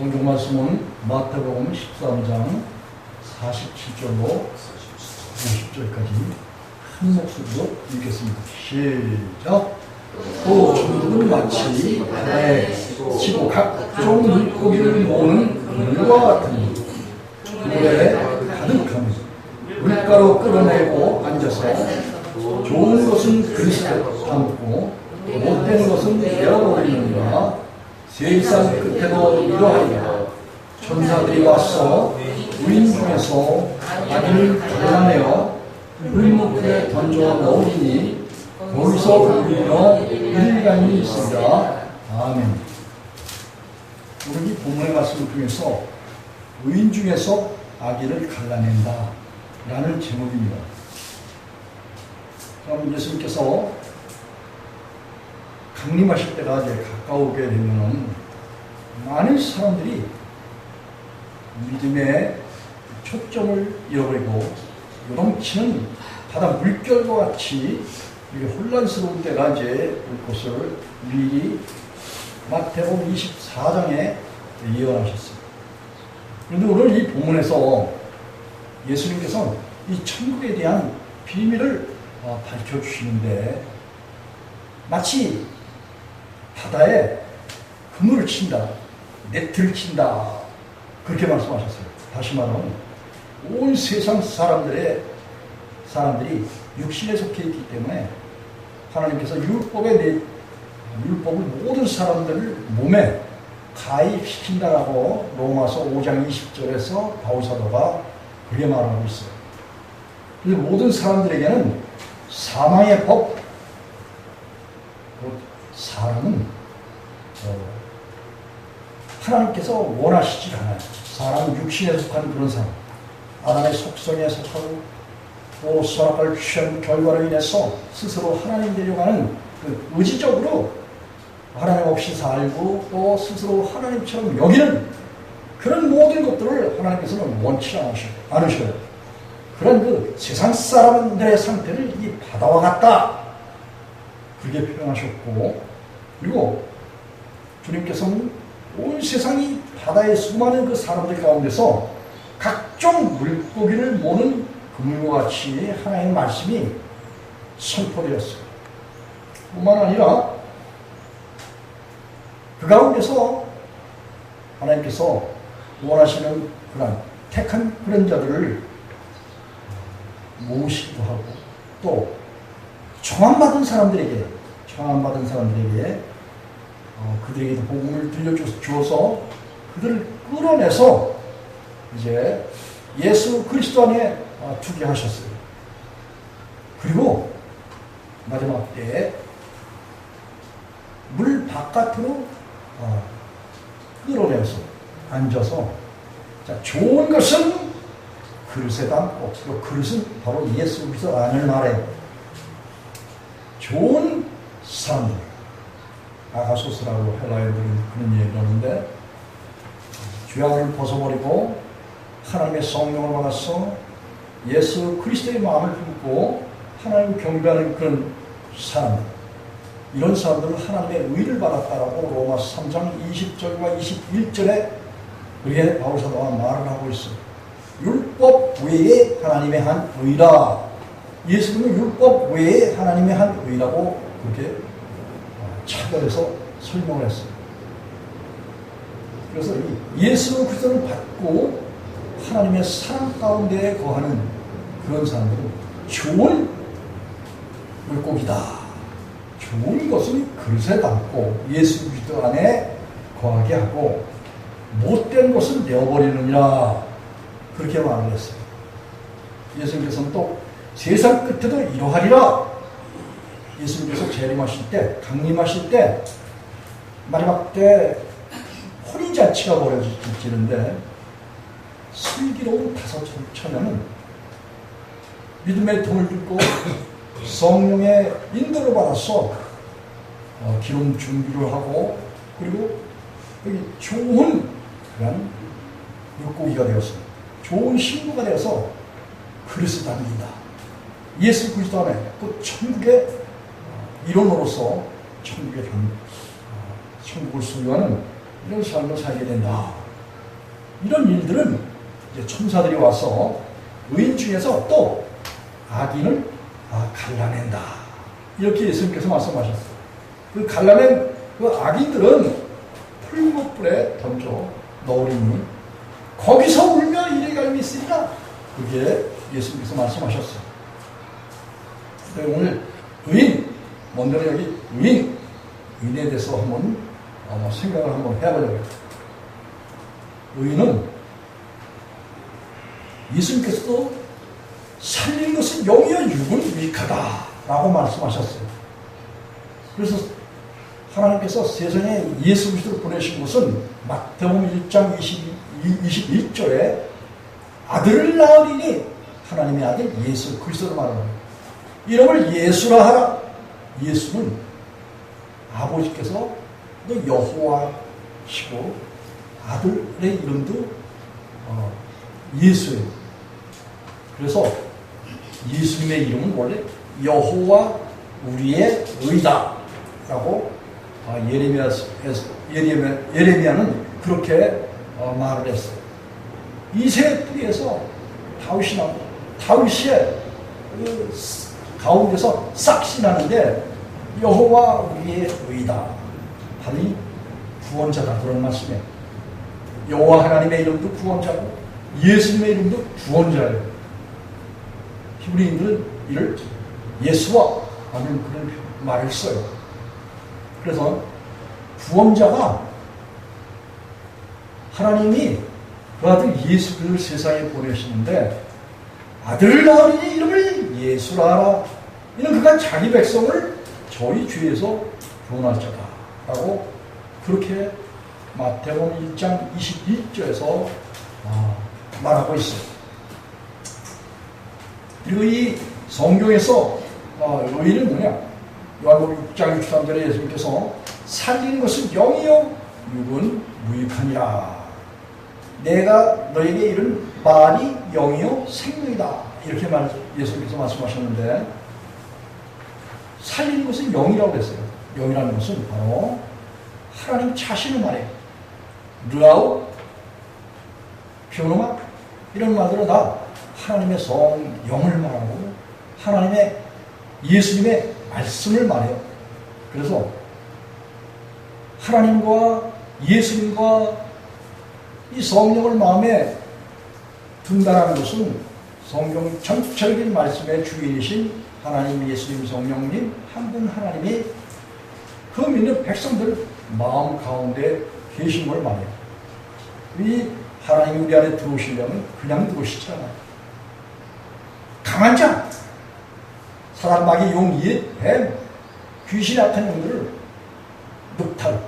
성경 말씀은 마태복음 13장 47절로 50절까지 한 목소리로 읽겠습니다. 시작! 또 천국은 마치 바다에 치고 각종 물고기를 모으는 그물과 같으니 그물에 가득하면 물가로 끌어내고 앉아서 좋은 것은 그릇에 담고 못된 것은 내어버리느니라. 세상 끝에도 이러하리라. 천사들이 와서 우인 중에서 아기를 갈라내어 물목에 던져 넣으리니 거기서 울며 일간이 있으리라. 아멘. 우리 이 본문의 말씀 중에서 의인 중에서 아기를 갈라낸다 라는 제목입니다. 그럼 예수님께서 강림하실 때가 이제 가까우게 되면 많은 사람들이 믿음의 초점을 잃어버리고 요동치는 바다 물결과 같이 이게 혼란스러운 때가 이제 올 것을 미리 마태복음 24장에 예언하셨습니다. 그런데 오늘 이 본문에서 예수님께서 이 천국에 대한 비밀을 밝혀주시는데 마치 바다에 그물을 친다, 네트를 친다 그렇게 말씀하셨어요. 다시 말하면 온 세상 사람들이 육신에 속해 있기 때문에 하나님께서 율법을 모든 사람들을 몸에 가입시킨다라고 로마서 5장 20절에서 바울사도가 그렇게 말하고 있어요. 그래서 모든 사람들에게는 사망의 법, 사람은 하나님께서 원하시지 않아요. 사람은 육신에 속한 그런 사람, 아담의 속성에 속하고 또 선악과를 취한 결과로 인해서 스스로 하나님 되려가는 그 의지적으로 하나님 없이 살고 또 스스로 하나님처럼 여기는 그런 모든 것들을 하나님께서는 원치 않으셔요. 그런 그 세상 사람들의 상태를 이 바다와 같다 그렇게 표현하셨고, 그리고 주님께서는 온 세상이 바다의 수많은 그 사람들 가운데서 각종 물고기를 모는 그물과 같이 하나님의 말씀이 선포되었어요. 뿐만 아니라 그 가운데서 하나님께서 원하시는 그런 택한 그런 자들을 모으시기도 하고 또 청함받은 사람들에게 그들에게도 복음을 들려주어서 그들을 끌어내서 이제 예수 그리스도 안에 두게 하셨어요. 그리고 마지막 때에 물 바깥으로 끌어내서 앉아서 자, 좋은 것은 그릇에 담고 그 그릇은 바로 예수 그리스도 안을 말해요. 좋은 사람들, 아가소스라고 헬라어들은 그런 얘기를 하는데 죄악을 벗어버리고 하나님의 성령을 받아서 예수 그리스도의 마음을 품고 하나님 경배하는 그런 사람들, 이런 사람들은 하나님의 의를 받았다라고 로마서 3장 20절과 21절에 그렇게 바울사도가 말을 하고 있어요. 율법 외에 하나님의 한 의라. 예수님은 율법 외에 하나님의 한 의라고 그렇게 차별해서 설명을 했어요. 그래서 이 예수 그리스도를 받고 하나님의 사랑 가운데 거하는 그런 사람들은 좋은 물고기다. 좋은 것은 그릇에 담고 예수 그리스도 안에 거하게 하고 못된 것은 내어버리느니라. 그렇게 말을 했어요. 예수님께서는 또 세상 끝에도 이러하리라. 예수님께서 재림하실 때, 강림하실 때 마지막 때 혼인잔치가 벌어지는데 슬기로운 5,000명은 믿음의 돈을 듣고 성령의 인도를 받아서 기름 준비를 하고 그리고 여기 좋은 그런 물고기가 되었습니다. 좋은 신부가 되어서 그릇에 담긴다. 예수 그리스도 안에 그 천국의 일원으로서 천국을 소유하는 이런 삶을 살게 된다. 이런 일들은 이제 천사들이 와서 의인 중에서 또 악인을 갈라낸다. 이렇게 예수님께서 말씀하셨어요. 그 갈라낸 그 악인들은 풀무불에 던져 넣으리니 거기서 울며 이래갈미 있으리라. 그게 예수님께서 말씀하셨어요. 오늘 의인, 먼저 여기 의인에 대해서 한번 생각을 한번 해보려고요. 의인은 예수님께서도 살리는 것은 영이요 육은 유익하다라고 말씀하셨어요. 그래서 하나님께서 세상에 예수 그리스도를 보내신 것은 마태복음 1장 21절에 아들을 낳으리니 하나님의 아들 예수 그리스도를 말합니다. 이름을 예수라 하라. 예수는 아버지께서 또 여호와시고 아들의 이름도 예수예요. 그래서 예수님의 이름은 원래 여호와 우리의 의다 라고 예레미야는 그렇게 말을 했어요. 이새의 뿌리에서 다윗이 나고 다윗의 그 가운데서 싹이 나는데 여호와 우리의 의다. 바로 구원자다. 그런 말씀이에요. 여호와 하나님의 이름도 구원자고 예수님의 이름도 구원자예요. 히브리인들은 이를 예수와 하는 그런 말을 써요. 그래서 구원자가 하나님이 그 아들 예수 그리스도를 세상에 보내시는데 아들을 낳으리니 이름을 예수라 하라. 이는 그가 자기 백성을 저희 죄에서 구원할 자다라고 그렇게 마태복음 1장 21절에서 말하고 있어요. 그리고 이 성경에서 의인은 뭐냐? 요한복음 6장 63절에 예수님께서 살리는 것은 영이요 육은 무익하니라. 내가 너에게 이른 말이 영이요 생명이다. 이렇게 예수님께서 말씀하셨는데 살리는 것은 영이라고 했어요. 영이라는 것은 바로 하나님 자신을 말해요. 르아우, 피오노마 이런 말들은 다 하나님의 영을 말하고 하나님의 예수님의 말씀을 말해요. 그래서 하나님과 예수님과 이 성령을 마음에 둔다는 것은 성경 전체적인 말씀의 주인이신 하나님, 예수님, 성령님 한 분 하나님이 그 믿는 백성들 마음 가운데 계신 걸 말해요. 이 하나님이 우리 안에 들어오시려면 그냥 들어오시지 않아요. 강한 자, 사람, 마귀, 용, 윷, 뱀, 귀신 악한 영들을 늑탈,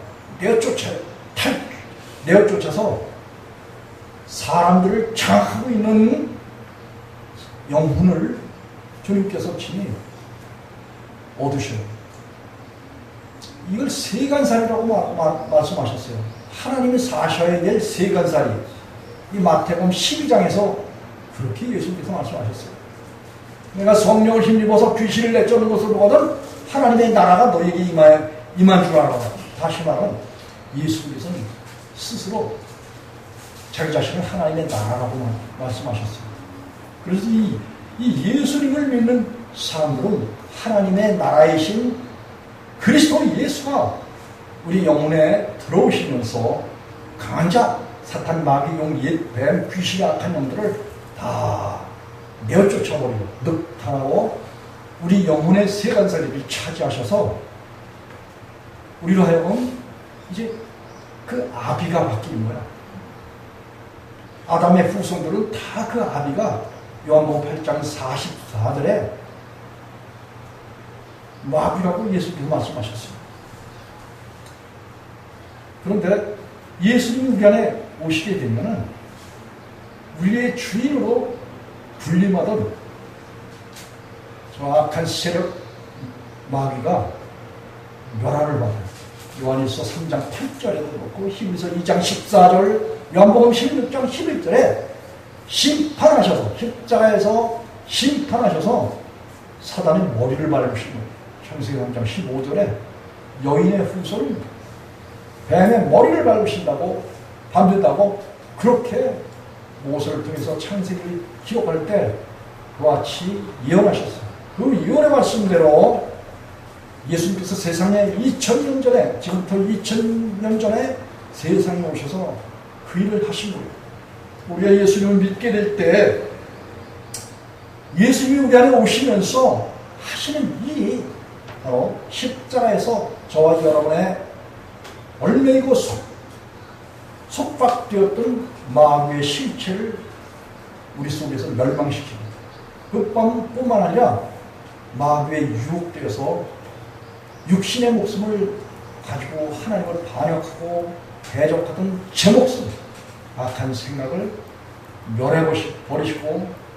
내어 쫓아서 사람들을 장악하고 있는 영혼을 주님께서 친히 얻으셔요. 이걸 세간살이라고 말씀하셨어요. 하나님이 사셔야 될 세간살이. 이 마태복음 12장에서 그렇게 예수님께서 말씀하셨어요. 내가 성령을 힘입어서 귀신을 내쫓는 것을 보거든 하나님의 나라가 너에게 임한 줄 알아. 다시 말하면 예수님께서는 스스로 자기 자신을 하나님의 나라라고 말씀하셨어요. 그래서 이 예수님을 믿는 사람들은 하나님의 나라이신 그리스도 예수가 우리 영혼에 들어오시면서 강한 자, 사탄, 마귀, 용, 윷, 뱀, 귀신이 악한 영들을 다 내어 쫓아버리고 늑탈하고 우리 영혼의 세간살이를 차지하셔서 우리로 하여금 이제 그 아비가 바뀌는 거야. 아담의 후손들은 다 그 아비가 요한복음 8장 44절에 마귀라고 예수님께서 말씀하셨어요. 그런데 예수님이 우리 안에 오시게 되면은 우리의 주인으로 군림하던 정확한 세력 마귀가 멸하를 받아요. 요한일서 3장 8절에도 그렇고 히브리서 2장 14절, 요한복음 16장 11절에 심판하셔서 십자가에서 심판하셔서 사단의 머리를 밟으시고 창세기 3장 15절에 여인의 후손 뱀의 머리를 밟으신다고 밤된다고 그렇게 모세를 통해서 창세기를 기록할 때 그와 같이 예언하셨어요. 그 예언의 말씀대로 예수님께서 세상에 2000년 전에, 지금부터 2000년 전에 세상에 오셔서 그 일을 하신 거예요. 우리가 예수님을 믿게 될 때 예수님이 우리 안에 오시면서 하시는 일이 바로 십자가에서 저와 여러분의 얼매이고 속박되었던 마귀의 실체를 우리 속에서 멸망시킵니다. 그뿐만 아니라 마귀에 유혹되어서 육신의 목숨을 가지고 하나님을 반역하고 대적하던 제 목숨, 악한 생각을 멸해버리시고,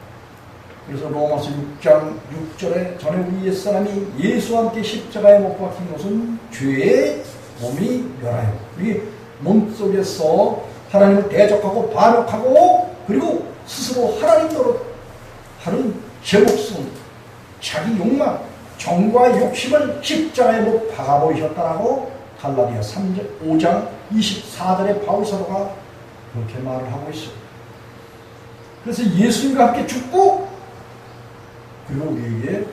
그래서 로마서 6장 6절에 전에 우리 옛사람이 예수와 함께 십자가에 못 박힌 것은 죄의 몸이 멸하여, 우리 몸속에서 하나님을 대적하고 반역하고 그리고 스스로 하나님 노릇하는 제 목숨, 자기 욕망, 정과 욕심을 십자가에 못 박아버리셨다라고 갈라디아 5장 24절에 바울사도가 그렇게 말을 하고 있어요. 그래서 예수님과 함께 죽고 그리고 우리에게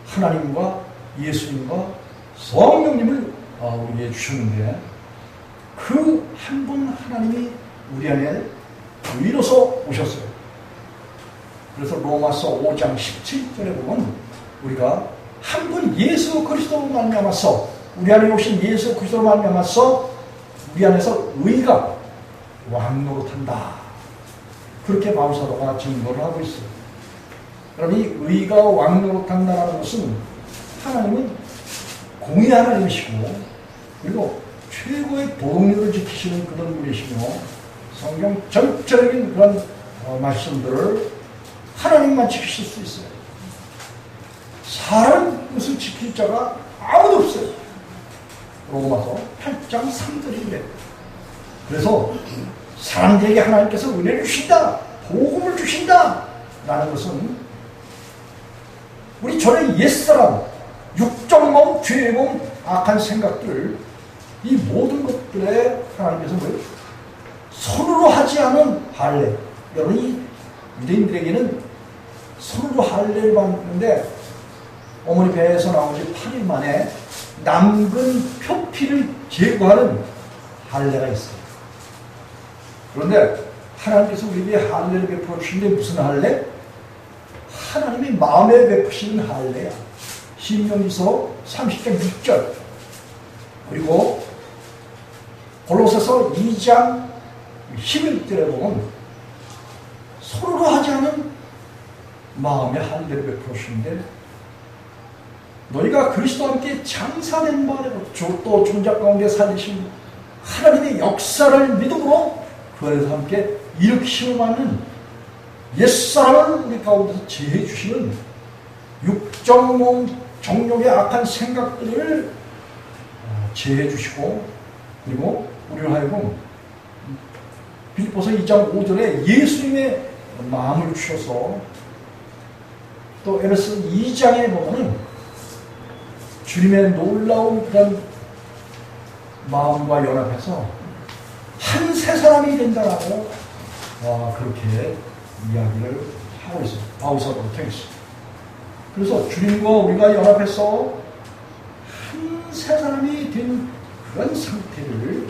하나님과 예수님과 성령님을 우리에게 주셨는데 그 한 분 하나님이 우리 안에 위로서 오셨어요. 그래서 로마서 5장 17절에 보면 우리가 한 분 예수 그리스도로 말미암아서 우리 안에 오신 예수 그리스도로 말미암아서 우리 안에서 의가 왕노릇한다. 그렇게 바울사도가 증거를 하고 있어요. 그럼 이 의가 왕노릇한다는 것은 하나님은 공의 하나님이시고 그리고 최고의 도덕률을 지키시는 그런 분이시며 성경 전체적인 그런 말씀들을 하나님만 지키실 수 있어요. 사람 것을 지킬 자가 아무도 없어요. 로마서 8장 3절인데 그래서 사람들에게 하나님께서 은혜를 주신다, 복음을 주신다 라는 것은 우리 전에 옛사람, 육적 몸, 죄의 몸, 악한 생각들, 이 모든 것들에 하나님께서 뭐예요? 손으로 하지 않은 할례. 여러분이 유대인들에게는 손으로 할례를 받는데 어머니 배에서 나온 지 8일 만에 남근 표피를 제거하는 할례가 있어요. 그런데 하나님께서 우리에게 할례를 베풀어 주시는데 무슨 할례? 하나님이 마음에 베푸시는 할례야. 신명기서 30장 6절 그리고 골로새서 2장 11절에 보면 서로로 하지 않은 마음의 할례를 베풀어 주시는데 너희가 그리스도와 함께 장사된 바대로 또 존재 가운데 살리신 하나님의 역사를 믿음으로 그 안에서 함께 일으키심을 받는 옛사람을 우리 가운데서 제해 주시는 육적 몸 정욕의 악한 생각들을 제해 주시고 그리고 우리를 하여금 빌립보서 2장 5절에 예수님의 마음을 주셔서 또 에베소 2장에 보면은 주님의 놀라운 그런 마음과 연합해서 한 세 사람이 된다라고 그렇게 이야기를 하고 있어요. 바울사도를 통해서. 그래서 주님과 우리가 연합해서 한 세 사람이 된 그런 상태를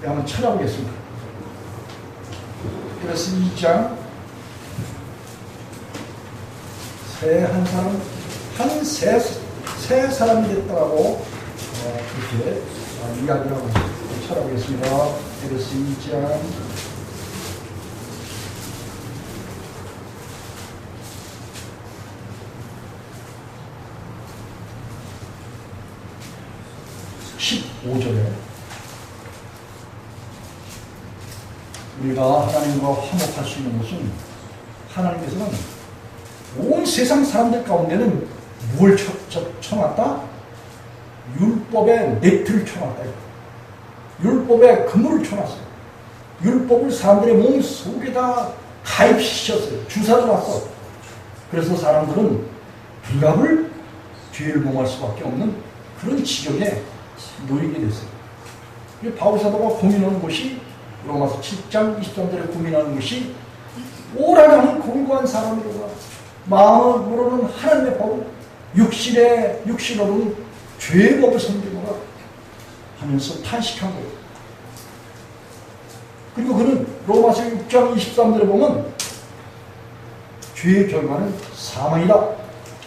한번 찾아보겠습니다. 그래서 2장 한 사람 세 사람이 됐다고 그렇게 이야기를 하고 있습니다. 찾아보겠습니다. 그래서 2장 15절에 우리가 하나님과 화목할 수 있는 것은 하나님께서는 온 세상 사람들 가운데는 뭘 쳐놨다? 율법의 네트를 쳐놨다. 율법의 그물을 쳐놨어요. 율법을 사람들의 몸 속에다 가입시켰어요. 주사를 놨어. 그래서 사람들은 불갑을 죄를 범할 수밖에 없는 그런 지경에 놓이게 됐어요. 바울사도가 고민하는 것이 로마서 7장 23절에 고민하는 것이 오라는 공고한 사람이로가 마음으로는 하나님의 법, 육신으로는 죄의 법을 섬기노라 하면서 탄식한 거예요. 그리고 그는 로마서 6장 23절에 보면 죄의 결과는 사망이다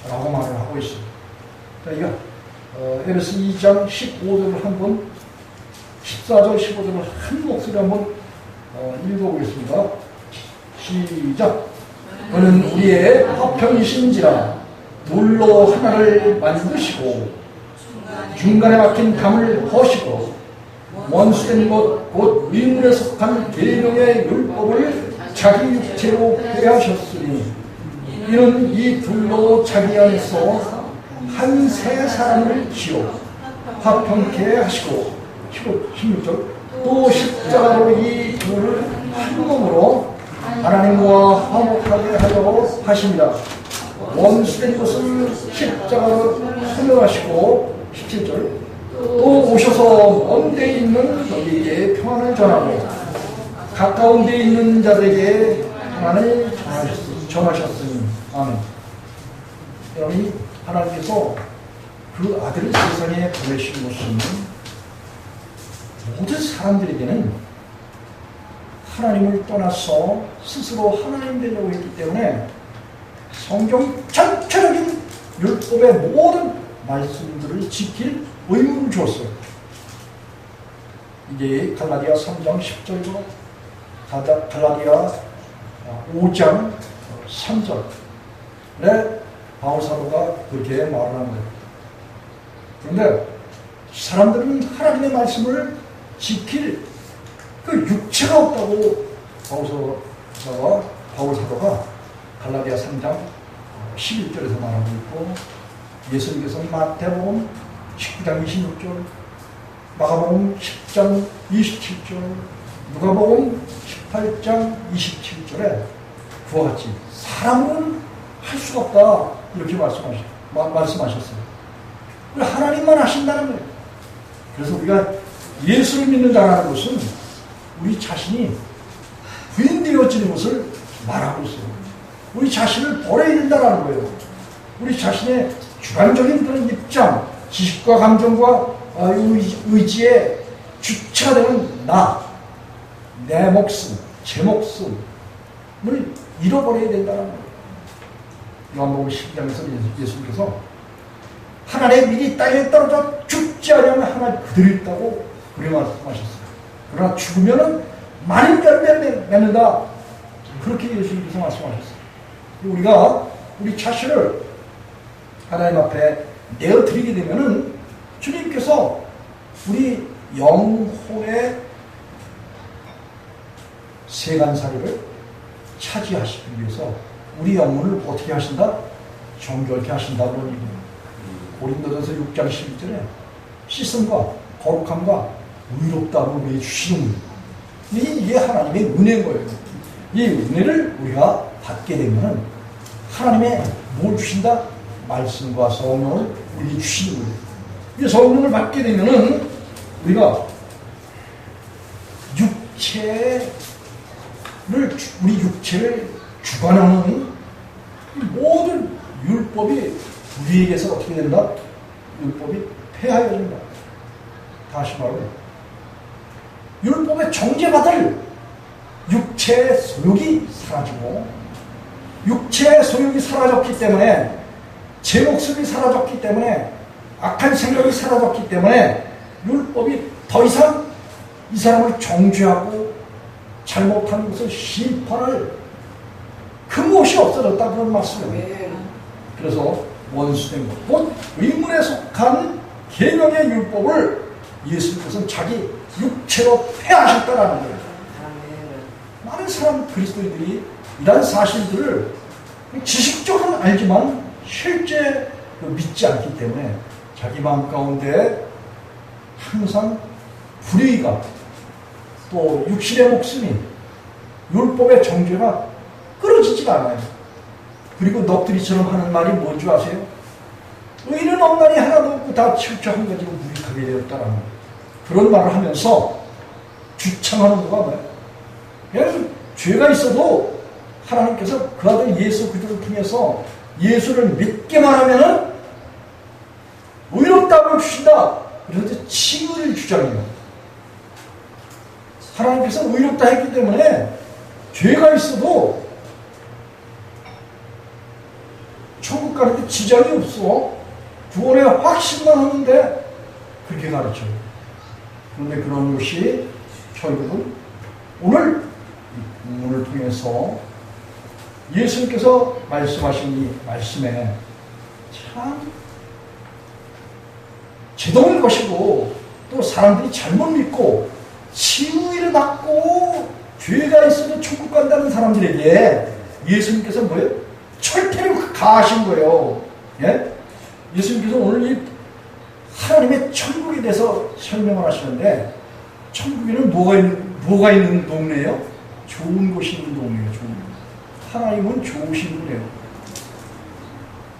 라고 말을 하고 있습니다. 그러니까 에베소 2장 15절을 한번 14절 15절을 한 목소리 한번 읽어보겠습니다. 시작. 그는 우리의 화평이신지라 돌로 하나를 만드시고 중간에 막힌 담을 허시고 원수된 것 곧 의문에 속한 계명의 율법을 자기 육체로 회하셨으니 이는 이 둘로 자기 안에서 한 세 사람을 지어 화평케 하시고 16절 또 십자가로 이 둘을 한 몸으로 하나님과 화목하게 하려 하십니다. 원수된 것을 십자가로 소멸하시고 17절 또 오셔서 먼 데 있는 너희에게 평안을 전하고 가까운 데 있는 자들에게 평안을 전하셨으니 아멘. 여러분 하나님께서 그 아들을 세상에 보내신 것은 모든 사람들에게는 하나님을 떠나서 스스로 하나님 되려고 했기 때문에 성경 전체적인 율법의 모든 말씀들을 지킬 의무를 주었어요. 이게 갈라디아 3장 10절이고 갈라디아 5장 3절에 바울사도가 그렇게 말을 하는 거예요. 그런데 사람들은 하나님의 말씀을 지킬 그 육체가 없다고 바울사도가 갈라디아 3장 11절에서 말하고 있고 예수님께서는 마태복음 19장 26절, 마가복음 10장 27절, 누가복음 18장 27절에 그와 같이 사람은 할 수가 없다 이렇게 말씀하셨어요. 하나님만 하신다는 거예요. 그래서 우리가 예수를 믿는다는 것은 우리 자신이 부인되어지는 것을 말하고 있어요. 우리 자신을 버려야 된다는 거예요. 우리 자신의 주관적인 그런 입장, 지식과 감정과 의지에 주체가 되는 나, 내 목숨, 제 목숨을 잃어버려야 된다는 거예요. 요한복음 12장에서 예수님께서 하나님의 밀이 땅에 떨어져 죽지 않으면 하나 그대로 있다고 그렇게 말씀하셨어요. 그러나 죽으면은 많은 열매를 맺는다. 그렇게 예수님께서 말씀하셨어요. 우리가 우리 자신을 하나님 앞에 내어드리게 되면은 주님께서 우리 영혼의 세간살이를 차지하시기 위해서 우리 영혼을 어떻게 하신다? 정결케 하신다 그런 얘기입니다. 고린도전서 6장 11절에 씻음과 거룩함과 의롭다고 내주시는 이게 하나님의 은혜인 거예요. 이 은혜를 우리가 받게 되면은 하나님의 뭘 주신다? 말씀과 성령을 우리에게 주시는 거예요. 이 성령을 받게 되면은 우리가 우리 육체를 주관하는 모든 율법이 우리에게서 어떻게 된다? 율법이 폐하여진다. 다시 말해 율법에 정죄받을 육체의 소욕이 사라지고 육체의 소욕이 사라졌기 때문에 제 목숨이 사라졌기 때문에 악한 생각이 사라졌기 때문에 율법이 더 이상 이 사람을 정죄하고 잘못하는 것을 심판할 근못이 없어졌다 그런 말씀이에요. 그래서 원수된 것, 곧 의문에 속한 계명의 율법을 예수님께서는 자기 육체로 폐하셨다라는 거예요. 많은 사람 그리스도인들이 이런 사실들을 지식적으로는 알지만 실제 믿지 않기 때문에 자기 마음 가운데 항상 불의가 또 육신의 목숨이 율법의 정죄가 끊어지지가 않아요. 그리고 넋두리처럼 하는 말이 뭔지 아세요? 의인은 없나니 하나도 없고 다 치우쳐 한 가지로 무익하게 되었다라는 그런 말을 하면서 주창하는 거가 뭐예요? 그냥 죄가 있어도 하나님께서 그 아들 예수 그리스도를 통해서 예수를 믿게만 하면은 의롭다고 주신다. 그런데 칭의를 주장해요. 하나님께서 의롭다 했기 때문에 죄가 있어도 천국 가는데 지장이 없어. 구원의 확신만 하는데 그렇게 가르쳐요. 그런데 그런 것이 결국은 오늘 이 본문을 통해서 예수님께서 말씀하신 이 말씀에 참 제동일 것이고 또 사람들이 잘못 믿고 칭의를 받고 죄가 있어도 천국 간다는 사람들에게 예수님께서 뭐예요? 철퇴를 가하신 거예요. 예? 예수님께서 오늘 이 하나님의 천국에 대해서 설명을 하시는데 천국에는 뭐가 있는 동네예요? 좋은 곳이 있는 동네예요. 좋은 곳. 하나님은 좋으신 분이에요.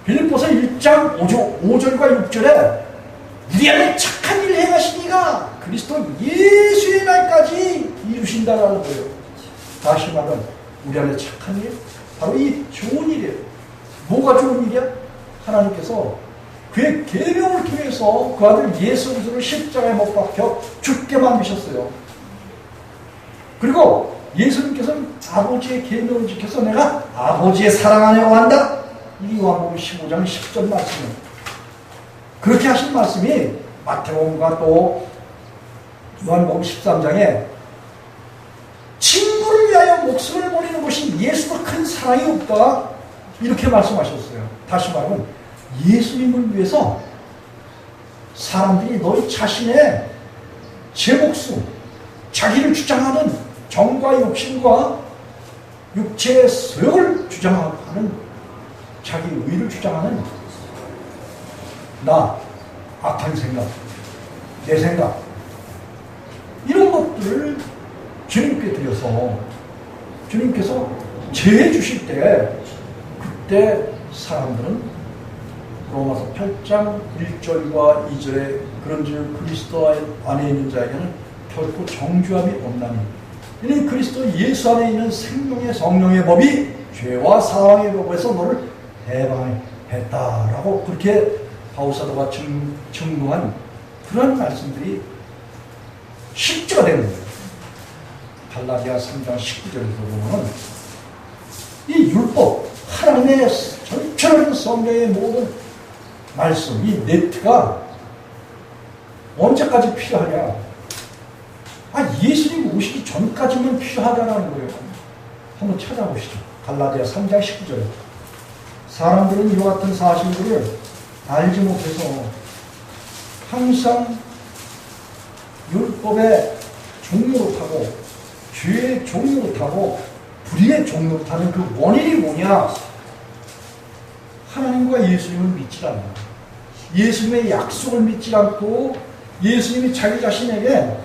빌립보서 1장 5절과 6절에 우리 안에 착한 일을 행하시니가 그리스도 예수의 날까지 이루신다라는 거예요. 다시 말하면 우리 안에 착한 일, 바로 이 좋은 일이에요. 뭐가 좋은 일이야? 하나님께서 그의 계명을 통해서 그 아들 예수 그리스도를 십자가에 못 박혀 죽게 만드셨어요. 그리고 예수님께서는 아버지의 계명을 지켜서 내가 아버지의 사랑 안에 한다. 이 요한복음 15장 10절 말씀이에요. 그렇게 하신 말씀이 마태복음과 또 요한복음 13장에 친구를 위하여 목숨을 버리는 것이 예수가 큰 사랑이 없다. 이렇게 말씀하셨어요. 다시 말하면 예수님을 위해서 사람들이 너희 자신의 제 목숨, 자기를 주장하는 정과 욕심과 육체의 소욕을 주장하는 자기 의를 주장하는 나, 악한 생각, 내 생각 이런 것들을 주님께 드려서 주님께서 제해 주실 때 그때 사람들은 로마서 8장 1절과 2절에 그런즉 그리스도 안에 있는 자에게는 결코 정죄함이 없나니 이는 그리스도 예수 안에 있는 생명의 성령의 법이 죄와 사망의 법에서 너를 해방했다라고 그렇게 바울사도가 증거한 그런 말씀들이 실제가 되는 거예요. 갈라디아 3장 19절에서 보면 이 율법, 하나님의 전체적인 성경의 모든 말씀, 이 네트가 언제까지 필요하냐? 예수님 오시기 전까지만 필요하다는 거예요. 한번 찾아보시죠. 갈라디아 3장 19절에 사람들은 이와 같은 사실들을 알지 못해서 항상 율법의 종로를 타고 죄의 종로를 타고 불의의 종로를 타는 그 원인이 뭐냐? 하나님과 예수님을 믿지 않아. 예수님의 약속을 믿지 않고 예수님이 자기 자신에게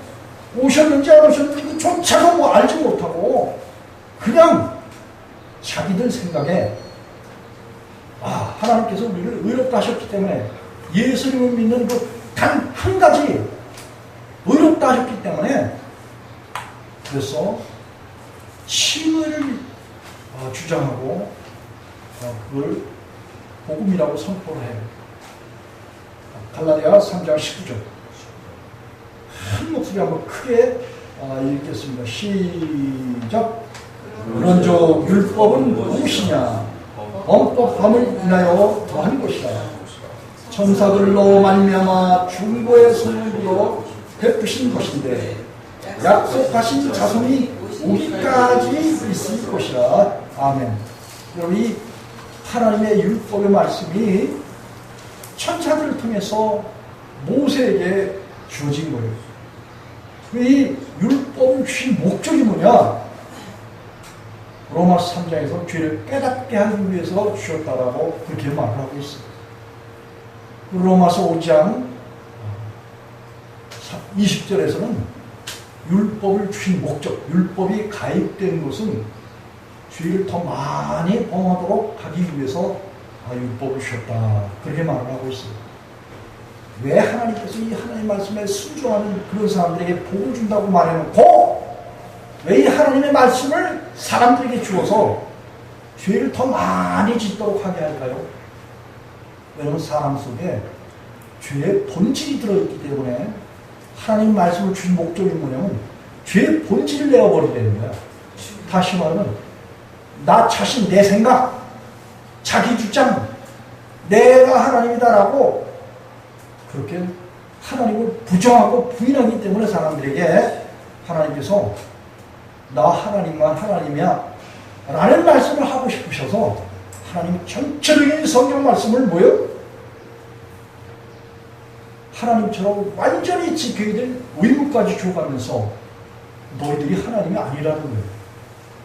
오셨는지 안 오셨는지 조차도 뭐 알지 못하고 그냥 자기들 생각에 하나님께서 우리를 의롭다 하셨기 때문에 예수님을 믿는 그 단 한 가지 의롭다 하셨기 때문에 그래서 칭의를 주장하고 그걸 복음이라고 선포를 해요. 갈라디아 3장 19절 한 목소리 한번 크게 읽겠습니다. 시작. 그런즉 율법은 무엇이냐? 범법함을 인하여 더한 것이다. 천사들로 말미암아 중보의 손으로 베푸신 것인데 약속하신 자손이 오기까지 있을 것이라. 아멘. 여러분 이 하나님의 율법의 말씀이 천사들을 통해서 모세에게 주어진 거예요. 이 율법을 주신 목적이 뭐냐? 로마서 3장에서 죄를 깨닫게 하기 위해서 주셨다라고 그렇게 말을 하고 있어요. 로마서 5장 20절에서는 율법을 주신 목적, 율법이 가입된 것은 죄를 더 많이 범하도록 하기 위해서 율법을 주셨다. 그렇게 말을 하고 있어요. 왜 하나님께서 이 하나님 말씀에 순종하는 그런 사람들에게 복을 준다고 말해놓고 왜 이 하나님의 말씀을 사람들에게 주어서 죄를 더 많이 짓도록 하게 할까요? 왜냐하면 사람 속에 죄의 본질이 들어있기 때문에 하나님 말씀을 주신 목적이 뭐냐면 죄의 본질을 내어버리려는 거야. 다시 말하면 나 자신, 내 생각, 자기 주장, 내가 하나님이다라고 그렇게 하나님을 부정하고 부인하기 때문에 사람들에게 하나님께서 나 하나님만 하나님이야 라는 말씀을 하고 싶으셔서 하나님 전체적인 성경 말씀을 뭐요? 하나님처럼 완전히 지켜야 될 의무까지 줘가면서 너희들이 하나님이 아니라는 거예요.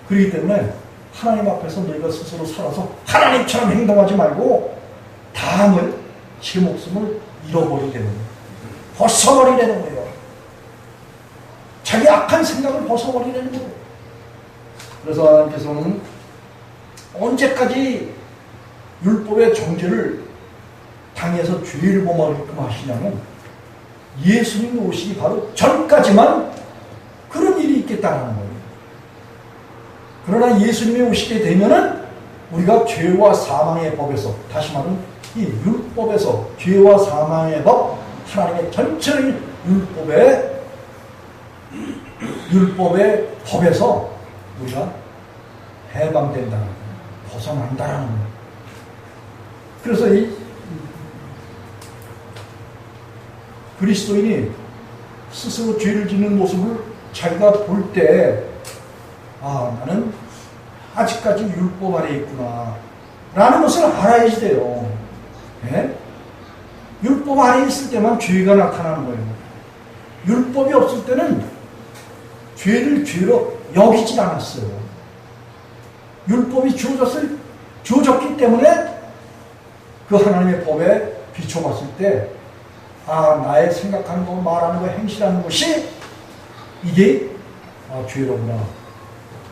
그렇기 때문에 하나님 앞에서 너희가 스스로 살아서 하나님처럼 행동하지 말고 다음을 제 목숨을 잃어버리려는 거예요. 벗어버리려는 거예요. 자기 악한 생각을 벗어버리려는 거예요. 그래서 하나님께서는 언제까지 율법의 정죄를 당해서 죄를 범하게끔 하시냐면 예수님이 오시기 바로 전까지만 그런 일이 있겠다는 거예요. 그러나 예수님이 오시게 되면은 우리가 죄와 사망의 법에서, 다시 말하면 이 율법에서, 죄와 사망의 법, 하나님의 전체적인 율법의 법에서 우리가 해방된다는 거예요. 벗어난다라는 거예요. 그래서 이 그리스도인이 스스로 죄를 짓는 모습을 자기가 볼 때, 아, 나는 아직까지 율법 아래 있구나 라는 것을 알아야지 돼요. 예? 율법 아래 있을 때만 죄가 나타나는 거예요. 율법이 없을 때는 죄를 죄로 여기질 않았어요. 율법이 주어졌기 때문에 그 하나님의 법에 비춰봤을 때, 아, 나의 생각하는 거, 말하는 거, 행실하는 것이 이게 죄로구나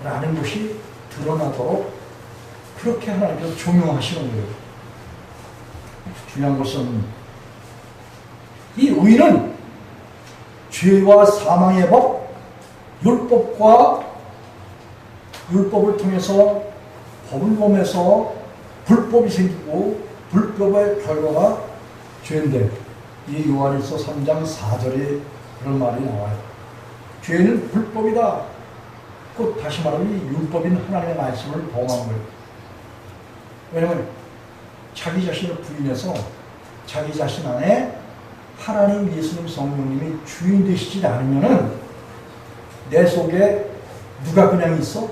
라는 것이 드러나도록 그렇게 하나님께서 조명하시는 거예요. 중요한 것은 이 의는 죄와 사망의 법, 율법을 통해서 법을 범해서 불법이 생기고 불법의 결과가 죄인데, 이 요한일서 3장 4절에 그런 말이 나와요. 죄는 불법이다. 곧 다시 말하면 이 율법인 하나님의 말씀을 범한 거예요. 왜냐하면 자기 자신을 부인해서 자기 자신 안에 하나님, 예수님, 성령님이 주인 되시지 않으면은 내 속에 누가 그냥 있어?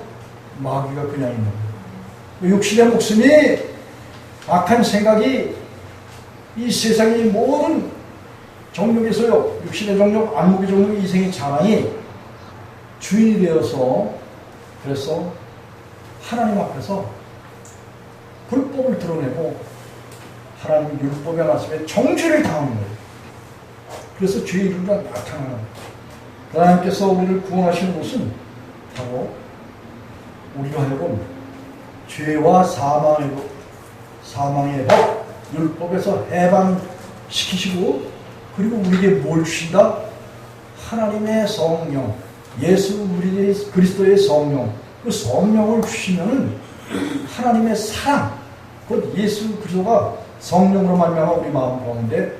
마귀가 그냥 있는 거예요. 육신의 목숨이, 악한 생각이 이 세상의 모든 정욕에서요, 육신의 정욕, 안목의 정욕, 이생의 자랑이 주인이 되어서, 그래서 하나님 앞에서 불법을 드러내고 하나님 율법의 말씀에 정죄를 당하는 거예요. 그래서 죄의 이름이 나타나는 거예요. 하나님께서 우리를 구원하시는 것은 바로 우리로 하여금 죄와 사망의 법, 율법에서 해방시키시고, 그리고 우리에게 뭘 주신다? 하나님의 성령, 예수 우리의 그리스도의 성령, 그 성령을 주시면은 하나님의 사랑, 곧 예수 그리스도가 성령으로 말미암아 우리 마음 가운데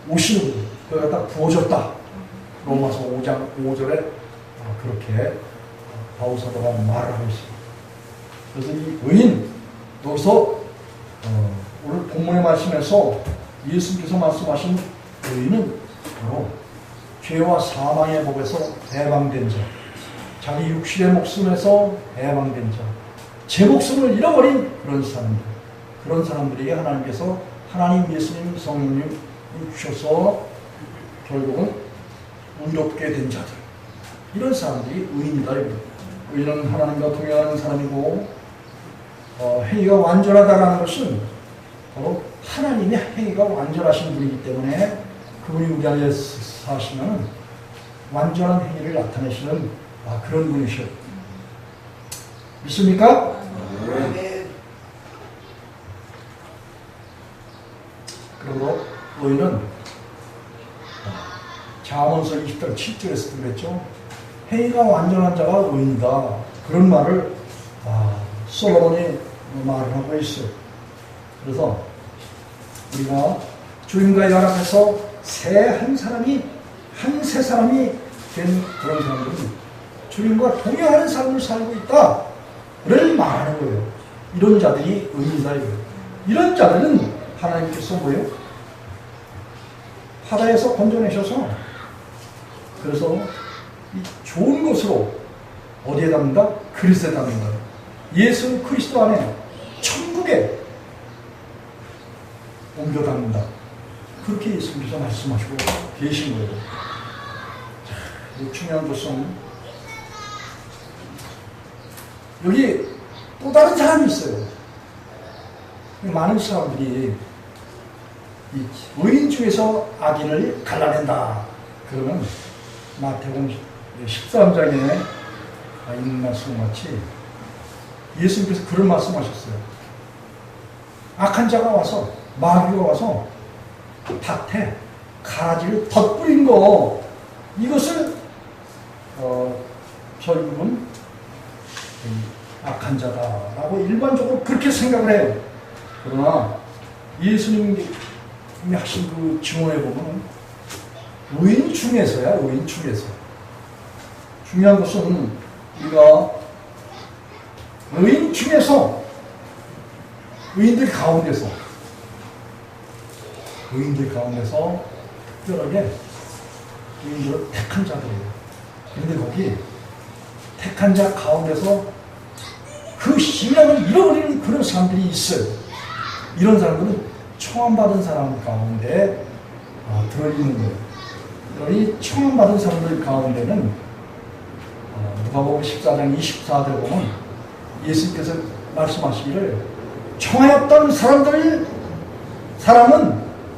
오시는 거예요. 그걸 갖다 부어줬다. 로마서 5장 5절에 그렇게 바울 사도가 말을 하고 있습니다. 그래서 이 의인, 여기서 오늘 본문의 말씀에서 예수께서 말씀하신 의인은 바로 죄와 사망의 법에서 해방된 자, 자기 육신의 목숨에서 해방된 자, 제 목숨을 잃어버린 그런 사람들에게 하나님께서 하나님, 예수님, 성령님 주셔서 결국은 의롭게 된 자들, 이런 사람들이 의인이다. 의인은 하나님과 동행하는 사람이고, 행위가 완전하다는 것은 바로 하나님의 행위가 완전하신 분이기 때문에 그분이 우리 안에 사시면 완전한 행위를 나타내시는 그런 분이셔. 믿습니까? 네. 그리고 의인은 잠언서 20장 7절에서 그랬죠. 행위가 완전한 자가 의인이다. 그런 말을 솔로몬이 말을 하고 있어요. 그래서 우리가 주님과 연합해서 새 사람이 된 그런 사람들은 주님과 동행하는 삶을 살고 있다를 말하는 거예요. 이런 자들이 의인이다 이거예요. 이런 자들은 하나님께서 뭐예요? 바다에서 건져내셔서 그래서 이 좋은 것으로 어디에 담는다? 그리스도에 담는다. 예수 그리스도 안에 천국에 옮겨 담는다. 그렇게 예수님께서 말씀하시고 계신 거예요. 자, 중요한 것은 여기 또 다른 사람이 있어요. 많은 사람들이 이 의인 중에서 악인을 갈라낸다. 그러면 마태복음 13장에 있는 말씀 같이 예수님께서 그런 말씀하셨어요. 악한 자가 와서 마귀가 와서 밭에 가지를 덧뿌린 거 이것을 결국은 악한 자다라고 일반적으로 그렇게 생각을 해요. 그러나 예수님이 하신 그 증언에 보면 의인 중에서야 의인 중에서 중요한 것은 우리가 의인 중에서 의인들 가운데서 특별하게 의인들은 택한 자들이에요. 그런데 거기 택한 자 가운데서 그 신앙을 잃어버리는 그런 사람들이 있어요. 이런 사람들은 청함받은 사람 가운데 들어있는 거예요. 이 청함받은 사람들 가운데는 누가복음 14장 24절에 보면 예수님께서 말씀하시기를 청하였던 사람은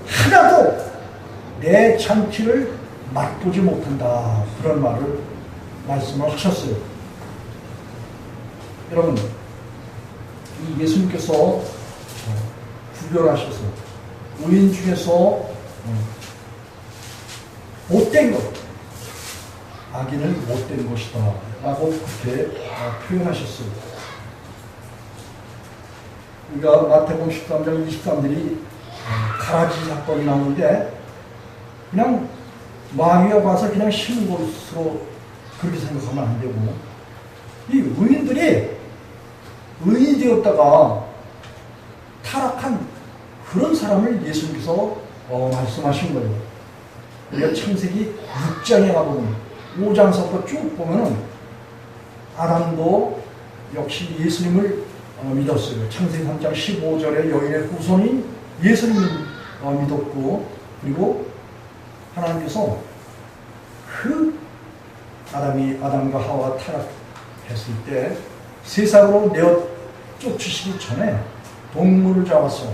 하나도 내 잔치를 맛보지 못한다. 그런 말씀을 하셨어요. 여러분, 이 예수님께서 구별하셔서 의인 중에서 못된 것, 악인은 못된 것이다 라고 그렇게 표현하셨어요. 우리가 마태복음 13장 23절이 가라지 사건이 나오는데 그냥 마귀가 와서 그냥 심은 것으로 그렇게 생각하면 안 되고 이 의인들이 의인이 되었다가 타락한 그런 사람을 예수님께서 말씀하신 거예요. 우리가 창세기 6장에 가보면 5장서부터 쭉 보면은 아담도 역시 예수님을 믿었어요. 창세기 3장 15절에 여인의 후손인 예수님을 믿었고 그리고 하나님께서 그 아담과 하와가 타락했을 때 세상으로 내어 쫓으시기 전에 동물을 잡아서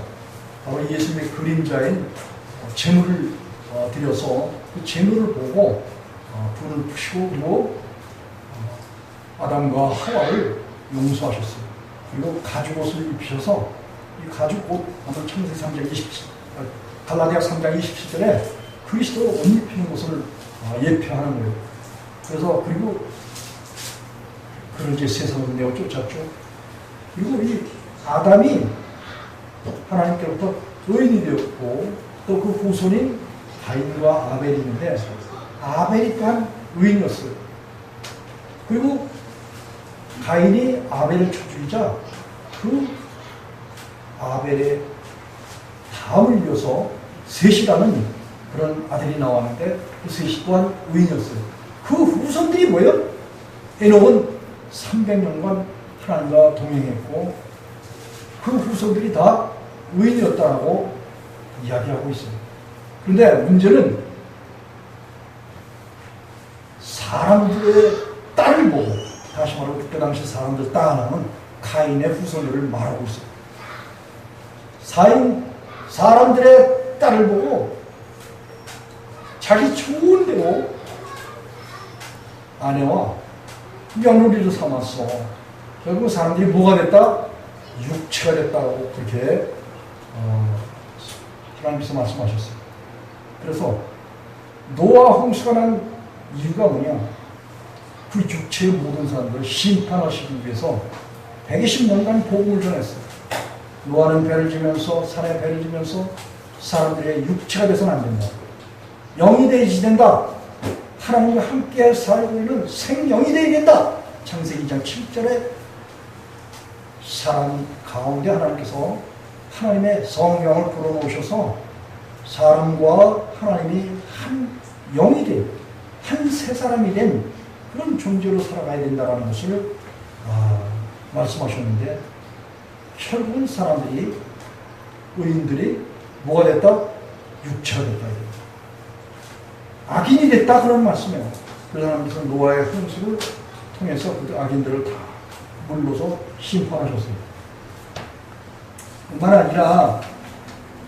바로 예수님의 그림자인 재물을 드려서 그 재물을 보고 불을 푸시고 그리고 아담과 하와를 용서하셨어요. 그리고 가죽옷을 입히셔서 이 가죽옷 창세기 3장 27, 갈라디아 3장 27절에 그리스도를 옷 입히는 것을 예표하는 거예요. 그래서 그리고 그를 이제 세상으로 내어 쫓았죠. 그리고 이 아담이 하나님께로부터 의인이 되었고 또 그 후손인 가인과 아벨이 있는데 아벨이 또한 의인이었어요. 그리고 가인이 아벨을 쳐죽이자 그 아벨의 다음을 이어서 셋이라는 그런 아들이 나왔는데 그 셋이 또한 의인이었어요. 그 후손들이 뭐예요? 에녹은 300년간 하나님과 동행했고 그 후손들이 다 의인이었다라고 이야기하고 있어요. 그런데 문제는 사람들의 딸을 보고 다시 말하면 그때 당시 사람들 딸 하나는 가인의 후손들을 말하고 있어요. 사람들의 딸을 보고 자기 좋은 대로 아내와 며느리를 삼았어. 결국 사람들이 뭐가 됐다? 육체가 됐다고 그렇게 하나님께서 말씀하셨어요. 그래서 노아 홍수가 난 이유가 뭐냐? 그 육체의 모든 사람들을 심판하시기 위해서 120년간 복음을 전했어요. 노아는 배를 지면서 산에 배를 지면서 사람들의 육체가 돼서는 안 된다. 영이 되어야 된다. 하나님과 함께 살고 있는 생명이 되어야 된다. 창세기 2장 7절에 사람 가운데 하나님께서 하나님의 성령을 불어넣으셔서 사람과 하나님이 한 영이 된, 한 세 사람이 된 그런 존재로 살아가야 된다는 것을 말씀하셨는데, 결국은 사람들이, 의인들이 뭐가 됐다? 육체가 됐다. 악인이 됐다, 그런 말씀이에요. 그래서 하나님께서 노아의 홍수를 통해서 그 악인들을 다 물로서 심판하셨습니다. 뿐만 아니라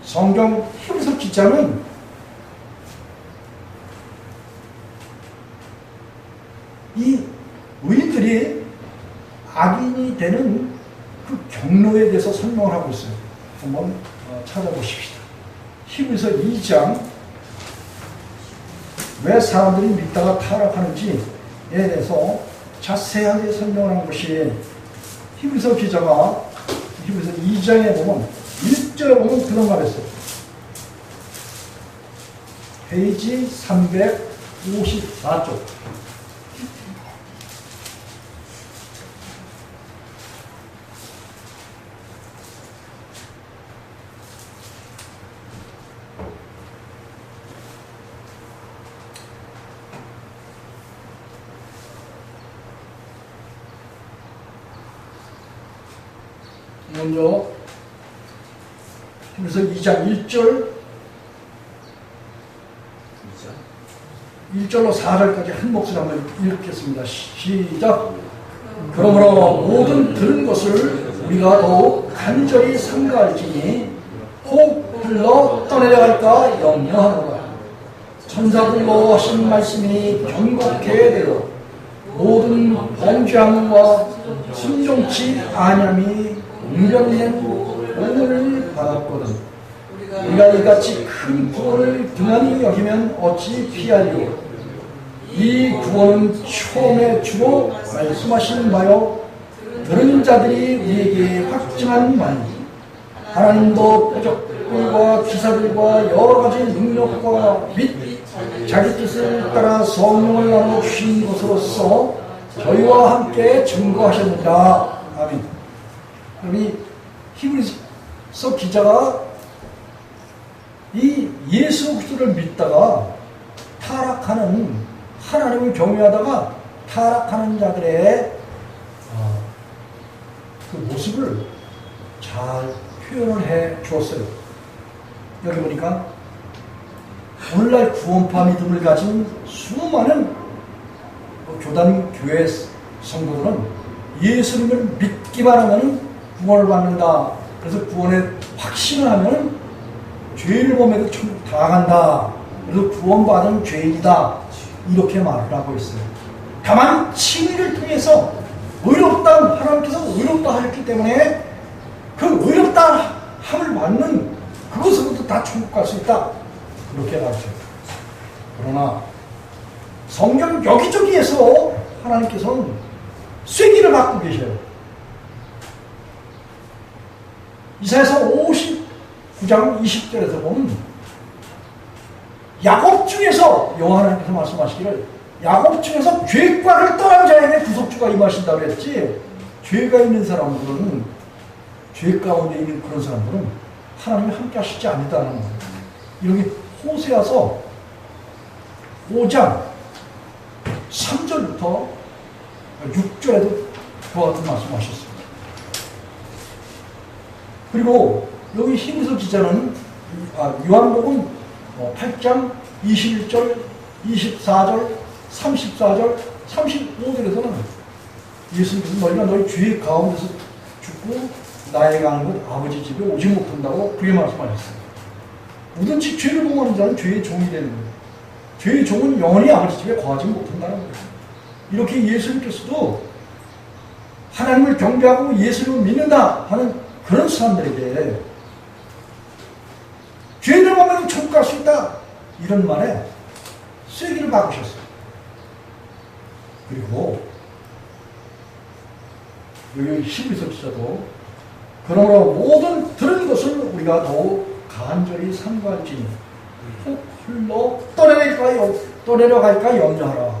성경 히브리서 기자는 이 의인들이 악인이 되는 그 경로에 대해서 설명을 하고 있어요. 한번 찾아보십시다. 히브리서 2장, 왜 사람들이 믿다가 타락하는지에 대해서 자세하게 설명을 한 것이, 히브리서 기자가 히브리서 2장에 보면 1절에 보면 그런 말 했어요. 페이지 354쪽. 먼저 그래서 2장 1절로 4절까지 한 목소리 한번 읽겠습니다. 시작. 그러므로 모든 들은 것을 우리가 더욱 간절히 삼가할지니 혹 흘러 떠내려갈까 염려하노라. 천사들로 하신 말씀이 경고케 되어 모든 범죄함과 순종치 아니함이 공변된 오늘을 받았거든. 우리가 이같이 큰 구원을 등한히 여기면 어찌 피하리요. 이 구원은 처음에 주로 말씀하신 바요 들은 자들이 우리에게 확증한 바니 하나님도 표적들과 기사들과 여러 가지 능력과 및 자기 뜻을 따라 성령을 나눠 주신 것으로서 저희와 함께 증거하셨느니라. 아멘. 우리 히브리서 기자가 이 예수 그리스도를 믿다가 타락하는, 하나님을 경외하다가 타락하는 자들의 그 모습을 잘 표현을 해 주었어요. 여기 보니까 오늘날 구원파 믿음을 가진 수많은 교단 교회 성도들은 예수님을 믿기만 하면 구원을 받는다. 그래서 구원에 확신을 하면 죄를 범해도 천국 다 간다. 그래서 구원받은 죄인이다. 이렇게 말을 하고 있어요. 다만 칭의를 통해서 의롭다, 하나님께서 의롭다 하셨기 때문에 그 의롭다 함을 받는 그것으로도 다 천국 갈 수 있다. 그렇게 가르쳐요. 그러나 성경 여기저기에서 하나님께서는 쐐기를 갖고 계셔요. 이사야서 59장 20절에서 보면 야곱 중에서 여호와 하나님께서 말씀하시기를 야곱 중에서 죄과를 떠난 자에게 구속주가 임하신다고 그랬지, 죄가 있는 사람들은, 죄 가운데 있는 그런 사람들은 하나님이 함께 하시지 않는다는 거예요. 여기 호세아서 5장 3절부터 6절에도 그와 같은 말씀하셨습니다. 그리고 여기 히브리서 기자는 요한복음 8장 21절, 24절, 34절, 35절에서는 예수님께서 너희가 너희 죄 가운데서 죽고 나에게 가는 것 아버지 집에 오지 못한다고 그렇게 말씀하셨어요. 누구든지 죄를 범하는 자는 죄의 종이 되는 거예요. 죄의 종은 영원히 아버지 집에 거하지 못한다는 거예요. 이렇게 예수님께서도 하나님을 경배하고 예수님을 믿는다 하는 그런 사람들에게 죄를 범하면 천국 갈 수 있다, 이런 말에 쐐기를 박으셨어요. 그리고 여기 히브리서 기자도 그러므로 모든 들은 것을 우리가 더욱 간절히 삼가할지니 홀로 떠내려갈까 염려하라.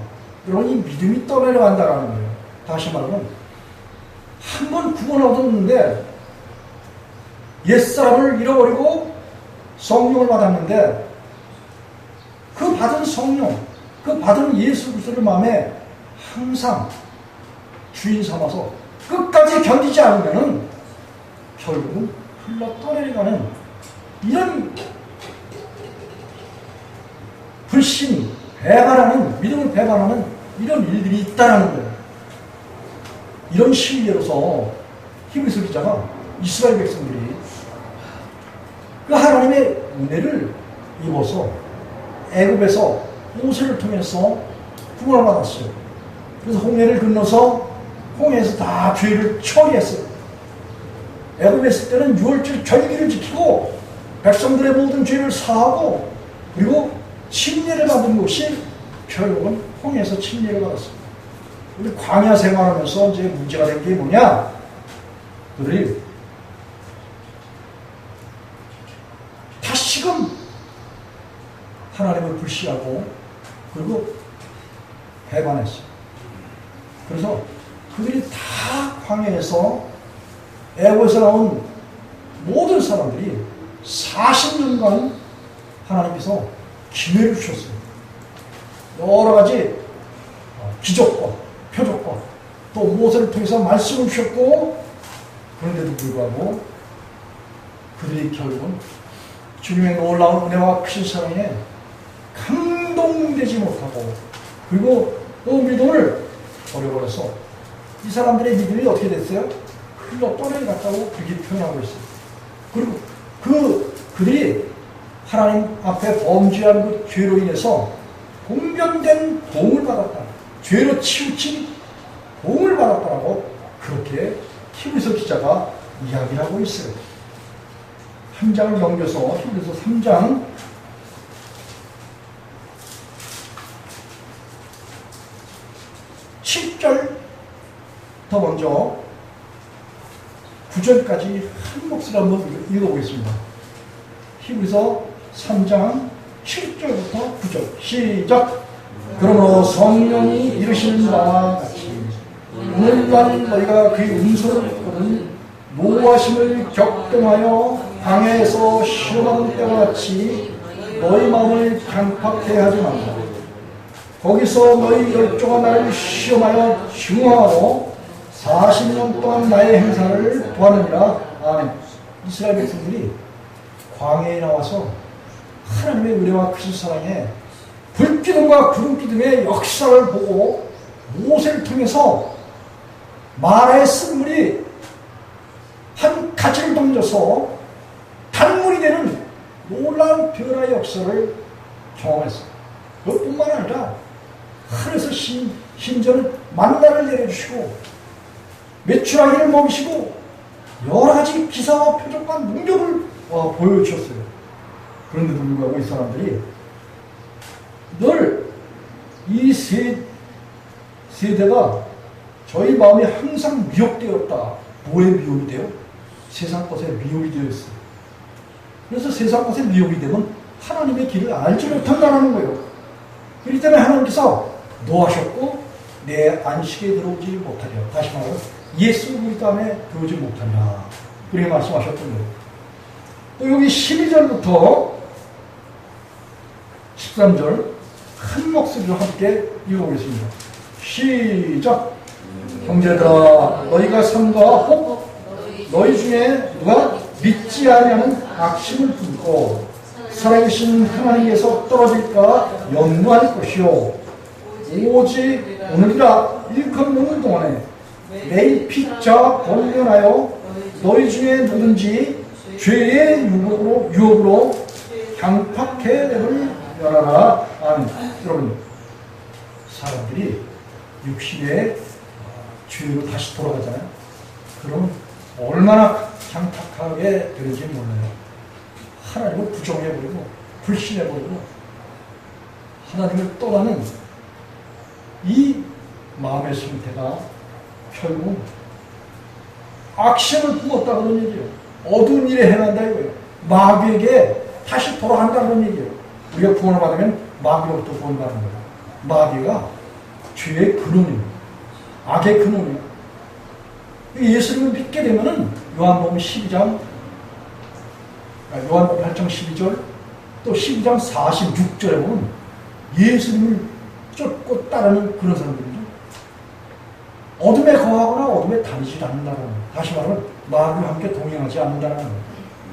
여러분, 이 믿음이 떠내려간다라는 거예요. 다시 말하면 한 번 구원 얻었는데 옛사람을 잃어버리고 성령을 받았는데 그 받은 성령, 그 받은 예수 그리스도를 마음에 항상 주인 삼아서 끝까지 견디지 않으면은 결국은 흘러 떠내려가는 이런 불신, 배반하는, 믿음을 배반하는 이런 일들이 있다는 거예요. 이런 시기로서 히브리서 기자가 이스라엘 백성들이 그 하나님의 은혜를 입어서 애굽에서 모세를 통해서 구원을 받았어요. 그래서 홍해를 건너서 홍해에서 다 죄를 처리했어요. 애굽에 있을 때는 유월절 절기를 지키고 백성들의 모든 죄를 사하고 그리고 침례를 받은 것이 결국은 홍해에서 침례를 받았어요. 우리 광야 생활하면서 이제 문제가 된 게 뭐냐? 그들이 다시금 하나님을 불시하고 그리고 배반했어요. 그래서 그들이 다 광야에서 애굽에서 나온 모든 사람들이 40년간 하나님께서 기회를 주셨어요. 여러 가지 기적과 표적과 또 모세를 통해서 말씀을 주셨고 그런데도 불구하고 그들이 결국은 주님의 놀라운 은혜와 크신 사랑에 감동되지 못하고 그리고 또 믿음을 버려버려서 이 사람들의 믿음이 어떻게 됐어요? 흘러 떠내려갔다고 그렇게 표현하고 있어요. 그리고 그들이 하나님 앞에 범죄한 그 죄로 인해서 공변된 보응을 받았다. 죄로 치우친 보응을 받았다라고 그렇게 히브리서 기자가 이야기를 하고 있어요. 한 장을 넘겨서 히브리서 3장 7절 더 먼저 9절까지 한 목소리로 한번 읽어보겠습니다. 히브리서 3장 7절부터 9절 시작. 그러므로 성령이 이르시는 바와 같이 오늘날 너희가 그의 음성을 듣거든 노하심을 격동하여 광야에서 시험하는 때와 같이 너희 마음을 강팍해 하지 말라. 거기서 너희 열조가 나를 시험하여 증오하고 40년 동안 나의 행사를 보았느니라. 아멘. 이스라엘 백성들이 광야에 나와서 하나님의 은혜와 크신 사랑에 불기둥과 구름기둥의 역사를 보고 모세를 통해서 마라의 쓴물이 한 가지를 던져서 단물이 되는 놀라운 변화의 역사를 경험했어요. 그것뿐만 아니라 하늘에서 심지어는 만나를 내려주시고 메추라기를 먹이시고 여러 가지 기사와 표적과 능력을 보여주셨어요. 그런데도 불구하고 이 사람들이 늘 이 세대가 저희 마음이 항상 미혹되었다. 뭐에 미혹이 돼요? 세상 것에 미혹이 되어 있어요. 그래서 세상 것에 미혹이 되면 하나님의 길을 알지 못한다는 거예요. 그렇기 때문에 하나님께서 노하셨고 내 안식에 들어오지 못하려. 다시 말하면 예수 우리 땀에 들어오지 못하리라. 그렇게 말씀하셨던 거예요. 또 여기 12절부터 13절 한 목소리로 함께 읽어보겠습니다. 시작. 형제들아 너희가 삼가 혹 너희 중에 누가 믿지 아니하는 악심을 품고 살아계신 하나님께서 떨어질까 염려할 것이요 오직 오늘이라 일컷 먹는 동안에 내일 피자 번면하여 너희 중에 누군지 죄의 유혹으로 강팍해 내버릴 열하라. 아멘. 여러분, 사람들이 육신의 죄로 다시 돌아가잖아요. 그럼 얼마나 강팍하게 되는지 몰라요. 하나님을 부정해버리고 불신해버리고 하나님을 떠나는 이 마음의 상태가 결국 악심을 품었다 그런 얘기예요. 어두운 일에 행한다 이거예요. 마귀에게 다시 돌아간다 그런 얘기예요. 우리가 구원을 받으면 마귀로부터 구원받는 거예요. 마귀가 죄의 근원이에요. 악의 근원이에요. 예수님을 믿게 되면은 요한복음 8장 12절 또 12장 46절에 보면 예수님을 쫓고 따르는 그런 사람들이죠. 어둠에 거하거나 어둠에 다니지 않는다는 거예요. 다시 말하면 마귀와 함께 동행하지 않는다는 거예요.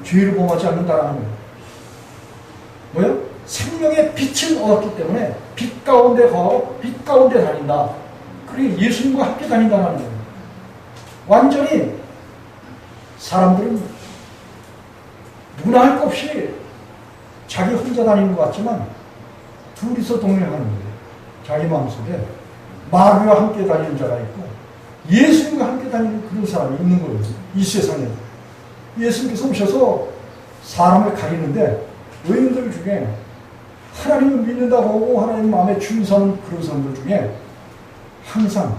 죄를 범하지 않는다는 거예요. 뭐요? 생명의 빛을 얻었기 때문에 빛 가운데 거하고 빛 가운데 다닌다. 그리고 예수님과 함께 다닌다는 거예요. 완전히 사람들은 누구나 할 것 없이 자기 혼자 다니는 것 같지만 둘이서 동행하는 거예요. 자기 마음속에 마귀와 함께 다니는 자가 있고 예수님과 함께 다니는 그런 사람이 있는 거예요. 이 세상에. 예수님께서 오셔서 사람을 가리는데 의인들 중에 하나님을 믿는다고 하고 하나님 마음에 주인 사는 그런 사람들 중에 항상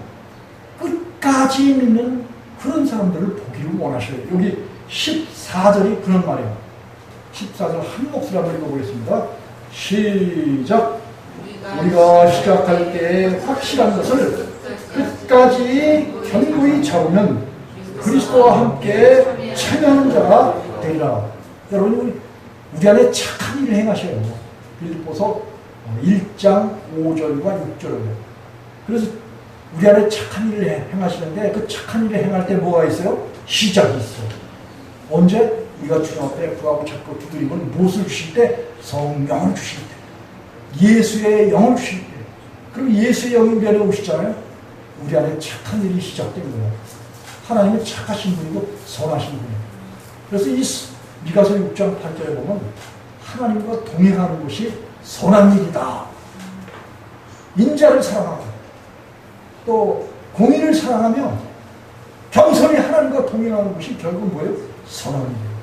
끝까지 믿는 그런 사람들을 보기를 원하셔요. 여기 14절이 그런 말이에요. 14절 한 목소리 한번 읽어보겠습니다. 시작. 우리가 시작할 때 확실한 것을 끝까지 견고히 잡으면 그리스도와 함께 참여하는 자가 되리라. 여러분, 우리 안에 착한 일을 행하셔요. 빌립보서 1장 5절과 6절을. 그래서 우리 안에 착한 일을 행하시는데 그 착한 일을 행할 때 뭐가 있어요? 시작이 있어요. 언제? 우리가 주님 앞에 구하고 찾고 두드리면 무엇을 주실 때? 성령을 주실 때. 예수의 영을 주실 때. 그럼 예수의 영이 우리 안에 오시잖아요. 우리 안에 착한 일이 시작된 거예요. 하나님은 착하신 분이고 선하신 분이에요. 그래서 이 미가서 6장 8절에 보면 하나님과 동행하는 것이 선한 일이다. 인자를 사랑하고 또 공의를 사랑하며 겸손히 하나님과 동행하는 것이 결국 뭐예요? 선한 일이에요.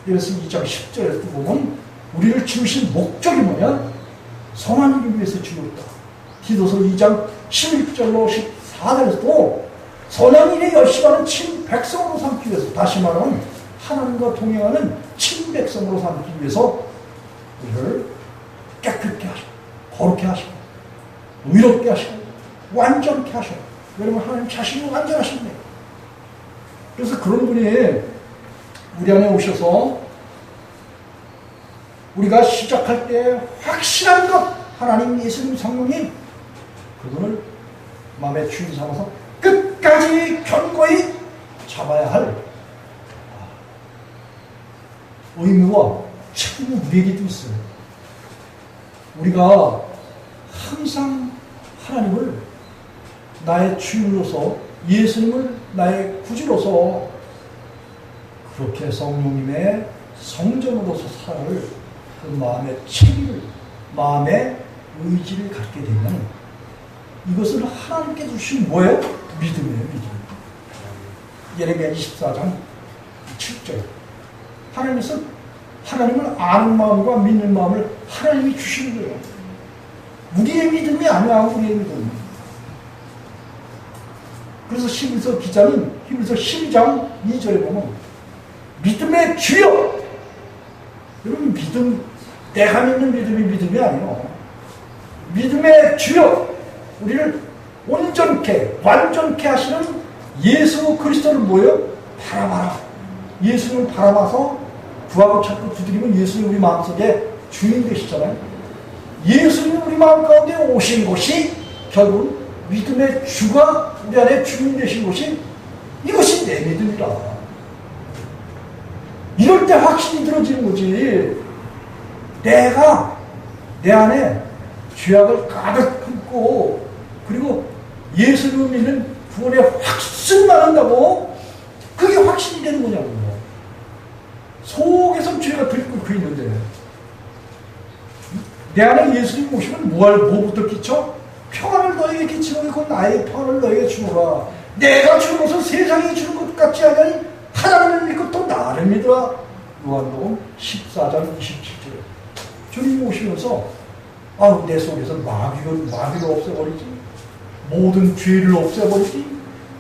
그래서 2장 10절에도 보면 우리를 지으신 목적이 뭐냐? 선한 일을 위해서 지었다. 디도서 2장 11절로 14절에서도 선한 일에 열심하는 친백성으로 삼기 위해서, 다시 말하면 하나님과 동행하는 친백성으로 삼기 위해서 우리를 깨끗게 하시고 거룩게 하시고 의롭게 하시고 완전케 하셔요. 왜냐면 하나님 자신이 완전하신 거예요. 그래서 그런 분이 우리 안에 오셔서 우리가 시작할 때 확실한 것, 하나님, 예수님, 성령님, 그분을 마음에 주인 삼아서 끝까지 견고히 잡아야 할 의무와 책임이 우리에게도 있어요. 우리가 항상 하나님을 나의 주인으로서, 예수님을 나의 구주로서 그렇게 성령님의 성전으로서 살아갈 그 마음의 책임을, 마음의 의지를 갖게 되면 이것을 하나님께 주신 뭐예요? 믿음이에요, 믿음. 예레미야 24장 7절. 하나님께서 하나님을 아는 마음과 믿는 마음을 하나님이 주시는 거예요. 우리의 믿음이 아니야, 우리의 믿음. 그래서 히브리서 기자는 히브리서 12장 2절에 보면 믿음의 주여. 여러분, 믿음, 내가 믿는 믿음이 아니에요. 믿음의 주여. 우리를 온전케, 완전케 하시는 예수 그리스도를 뭐예요? 바라봐라. 예수를 바라봐서 구하고 찾고 두드리면 예수님 우리 마음속에 주인 되시잖아요. 예수님 우리 마음 가운데 오신 것이 결국 믿음의 주가 우리 안에 주인 되신 것이, 이것이 내 믿음이다. 이럴 때 확신이 들어지는 거지. 내가 내 안에 죄악을 가득 품고 그리고 예수를 믿는 구원에 확신만 한다고 그게 확신이 되는 거냐고. 속에서 죄가 들끓고 있는데 내 안에 예수님 오시면 뭐부터 끼쳐? 평안을 너에게 끼치고 그건 나의 평안을 너에게 주노라. 내가 주는 것은 세상이 주는 것 같지 않으니 하나님을 믿고 또 나를 믿으라. 요한복음 14장 27절. 주님 오시면서 내 속에서 마귀가 없애버리지. 모든 죄를 없애버리지,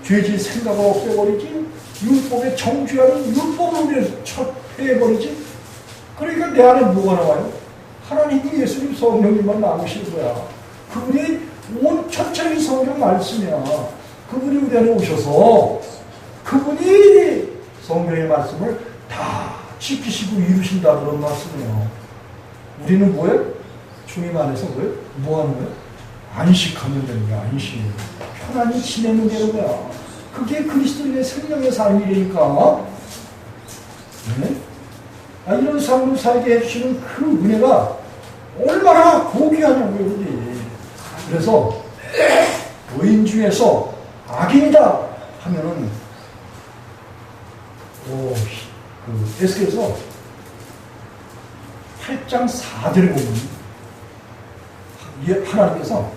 죄질 생각을 없애버리지, 율법의 정죄하는 율법을 해버리지. 그러니까 내 안에 뭐가 나와요? 하나님이 예수님 성령님만 나오시는 거야. 그분이 온 전체적인 성경 말씀이야. 그분이 우리 안에 오셔서 그분이 성경의 말씀을 다 지키시고 이루신다 그런 말씀이에요. 우리는 뭐예요? 주님 안에서 뭐예요? 뭐 하는 거예요? 안식하면 되는 거야. 안식. 편안히 지내면 되는 거야. 그게 그리스도인의 생명의 삶이니까. 네? 이런 삶을 살게 해주시는 그 은혜가 얼마나 고귀하냐고요. 우리. 그래서 의인 중에서 악인이다 하면은 그 에스겔서 8장 4절에 보면 하나님께서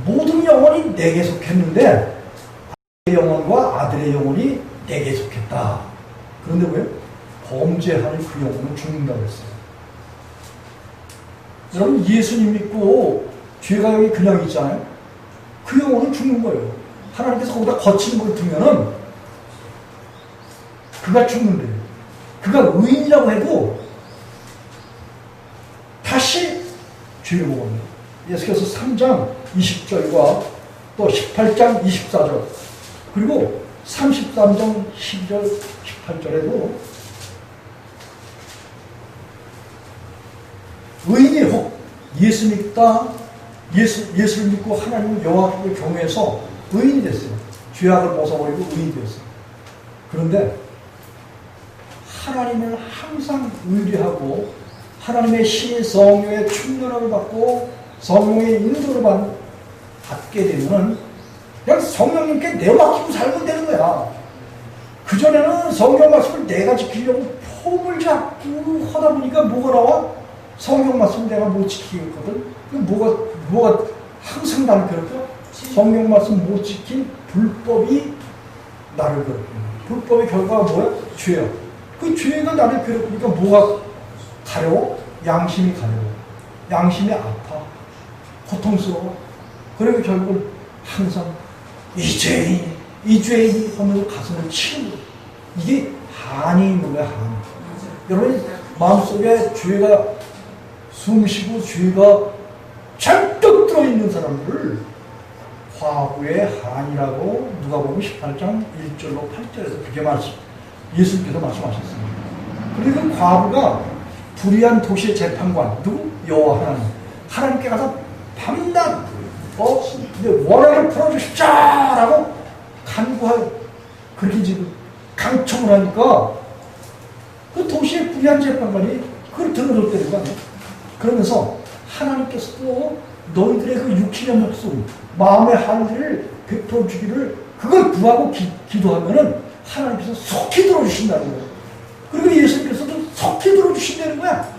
모든 영혼이 내게 속했는데 아들의 영혼과 아들의 영혼이 내게 속했다. 그런데 왜? 범죄하는 그 영혼은 죽는다고 했어요. 여러분 예수님 믿고 죄가 여기 그냥 있잖아요. 그 영혼은 죽는 거예요. 하나님께서 거기다 거친 걸 두면은 그가 죽는데요. 그가 의인이라고 해도 다시 죄를 먹습니다. 예수께서 3장 20절과 또 18장 24절 그리고 33장 12절 18절에도 의인이 혹 예수 믿다 예수를 믿고 하나님 여호와를 경외해서 의인이 됐어요. 죄악을 벗어버리고 의인이 됐어요. 그런데 하나님을 항상 의뢰하고 하나님의 신의 성령의 충만함을 받고 성령의 인도를 받게 되면은 그냥 성령님께 내맡기고 살면 되는 거야. 그전에는 성경 말씀을 내가 지키려고 폼을 잡고 하다 보니까 뭐가 나와? 성경 말씀 내가 못 지키겠거든. 뭐가 항상 나를 괴롭혀? 성경 말씀 못 지킨 불법이 나를 괴롭혀. 불법의 결과가 뭐야? 죄야. 그 죄가 나를 괴롭히니까 뭐가 가려워? 양심이 가려워. 양심이 아파. 고통스러워. 그리고 결국은 항상 이 죄인이 하면서 가슴을 치는 거야. 이게 한이 있는 거야, 한. 여러분, 마음속에 죄가 숨쉬고 죄가 잔뜩 들어있는 사람들을 과부의 한이라고 누가복음 18장 1절로 8절에서 그렇게 예수님께서 말씀하셨습니다. 그리고 그 과부가 불의한 도시의 재판관 누구? 여호와 하나님. 하나님께 가서 밤낮 원한을 풀어주십자라고 간구하여 그렇게 지금 강청을 하니까 그 도시의 불의한 재판관이 그걸 들어줬다는 거 아니에요? 그러면서 하나님께서도 너희들의 그 육신의 목숨, 마음의 한을 베풀어 주기를 그걸 구하고 기도하면은 하나님께서 속히 들어주신다는 거예요. 그리고 예수님께서도 속히 들어주신다는 거야.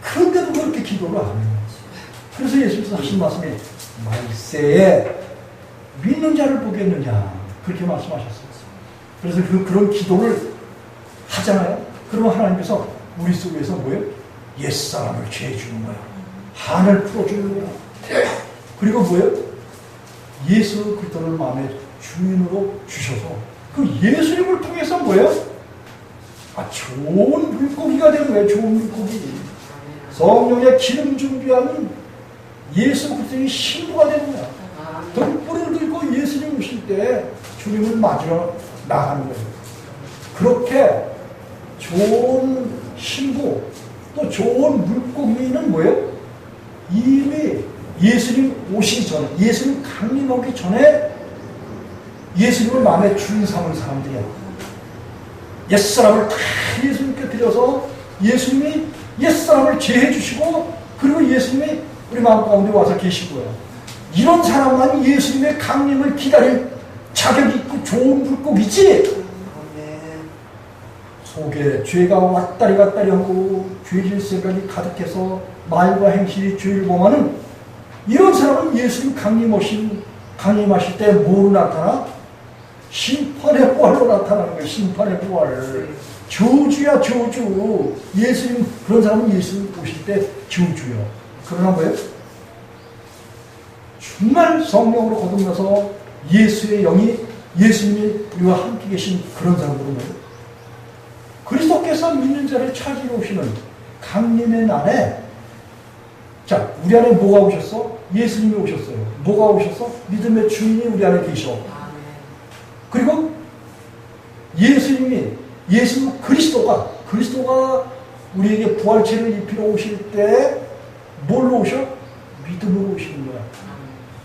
그런데도 그렇게 기도를 안 해요. 그래서 예수님께서 하신 말씀이 말세에 믿는 자를 보겠느냐 그렇게 말씀하셨어요. 그래서 그런 기도를 하잖아요. 그러면 하나님께서 우리 속에서 뭐예요? 옛사람을 죄해주는 거야. 한을 풀어주는 거야. 그리고 뭐예요? 예수 그리스도를 마음의 주인으로 주셔서 그 예수님을 통해서 뭐예요? 좋은 물고기가 되는 거예요. 좋은 물고기. 성령의 기름 준비하는 예수 그리스도의 신부가 되는 거야. 등불을 들고 예수님 오실 때 주님을 맞으러 나가는 거예요. 그렇게 좋은 신부 또 좋은 물고기는 뭐예요? 이미 예수님 오시기 전에 예수님 강림하기 전에 예수님을 마음에 주인 삼은 사람들이야. 옛사람을 다 예수님께 드려서 예수님이 옛사람을 제해 주시고 그리고 예수님이 우리 마음 가운데 와서 계시고요. 이런 사람만 예수님의 강림을 기다릴 자격이 있고 좋은 물고기지. 속에 죄가 왔다리 갔다리 하고 죄질 생각이 가득해서 말과 행실이 죄를 범하는 이런 사람은 예수님 강림하실 때 뭐로 나타나? 심판의 부활로 나타나는 거예요. 심판의 부활. 저주야 저주. 예수님 그런 사람은 예수님 오실 때 저주요. 그러나 뭐예요? 정말 성령으로 거듭나서 예수의 영이 예수님이 우리와 함께 계신 그런 사람들은 그리스도께서 믿는 자를 찾으러 오시는 강림의 날에 자, 우리 안에 뭐가 오셨어? 예수님이 오셨어요. 뭐가 오셨어? 믿음의 주인이 우리 안에 계셔. 그리고 예수 그리스도가 우리에게 부활체를 입히러 오실 때 뭘로 오셔? 믿음으로 오시는 거야.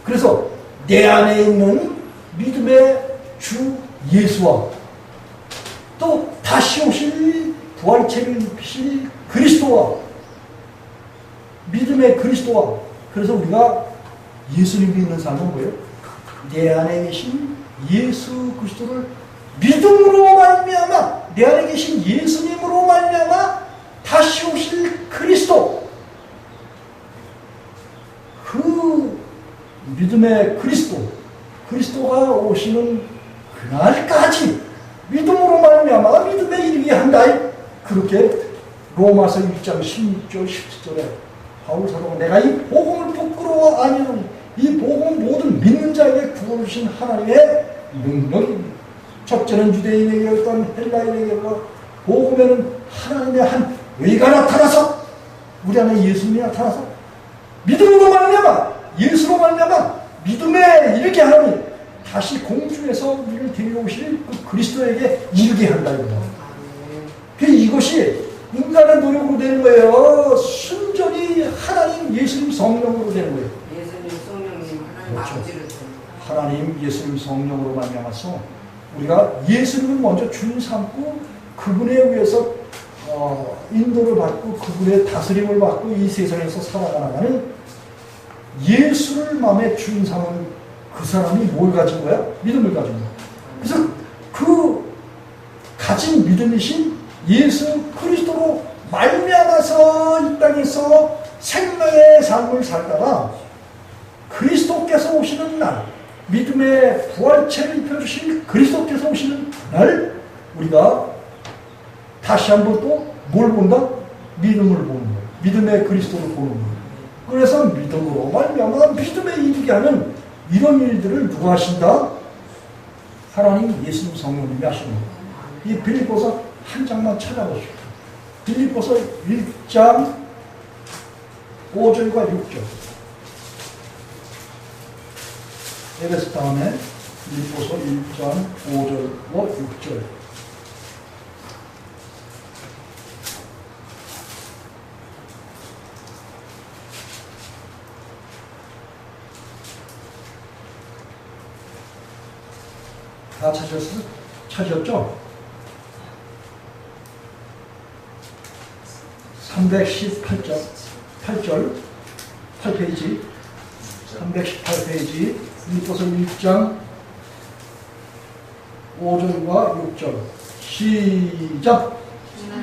그래서 내 안에 있는 믿음의 주 예수와 또 다시 오실 부활체를 입히실 그리스도와 믿음의 그리스도와 그래서 우리가 예수님 믿는 삶은 뭐예요? 내 안에 계신 예수 그리스도를 믿음으로 말미암아 내 안에 계신 예수님으로 말미암아 다시 오실 그리스도 그 믿음의 그리스도가 오시는 그날까지 믿음으로 말미암아 믿음에 이르게 한다. 그렇게 로마서 1장 16절 17절에 바울 사도가 내가 이 복음을 부끄러워 아니하노니 이 복음은 모든 믿는 자에게 구원을 주신 하나님의 능력입니다. 첫째는 유대인에게 어떤 헬라인에게 복음에는 하나님의 한 의가 나타나서 우리 안에 예수님이 나타나서 믿음으로 말미암아 예수로 말미암아 믿음에 이르게 하나니 다시 공중에서 우리를 데려오실 그 그리스도에게 이르게 한다 이거다. 이것이 인간의 노력으로 되는 거예요. 순전히 하나님 예수님 성령으로 되는 거예요. 예수님 성령님 하나님 그렇죠. 아버지를 하나님 예수님 성령으로 말미암아서 우리가 예수님을 먼저 주인 삼고 그분에 의해서 인도를 받고 그분의 다스림을 받고 이 세상에서 살아가는 예수를 마음에 주인 삼은 그 사람이 뭘 가진 거야? 믿음을 가진 거야. 그래서 그 가진 믿음이신 예수 그리스도로 말미암아서 이 땅에서 생명의 삶을 살다가 그리스도께서 오시는 날 믿음의 부활체를 입혀주신 그리스도께서 오시는 그날 우리가 다시 한번 또 뭘 본다? 믿음을 보는 거예요. 믿음의 그리스도를 보는 거예요. 그래서 믿음으로 말미암아 믿음에 이르게 하는 이런 일들을 누가 하신다? 하나님 예수님 성령님이 하시는 거예요. 이 빌립보서 한 장만 찾아보십시오. 빌립보서 1장 5절과 6절. 에베소 다음에 빌립보서 1장 5절과 6절. 다 찾으셨죠? 318절, 8페이지, 318페이지, 빌립보서 1장 5절과 6절. 시작!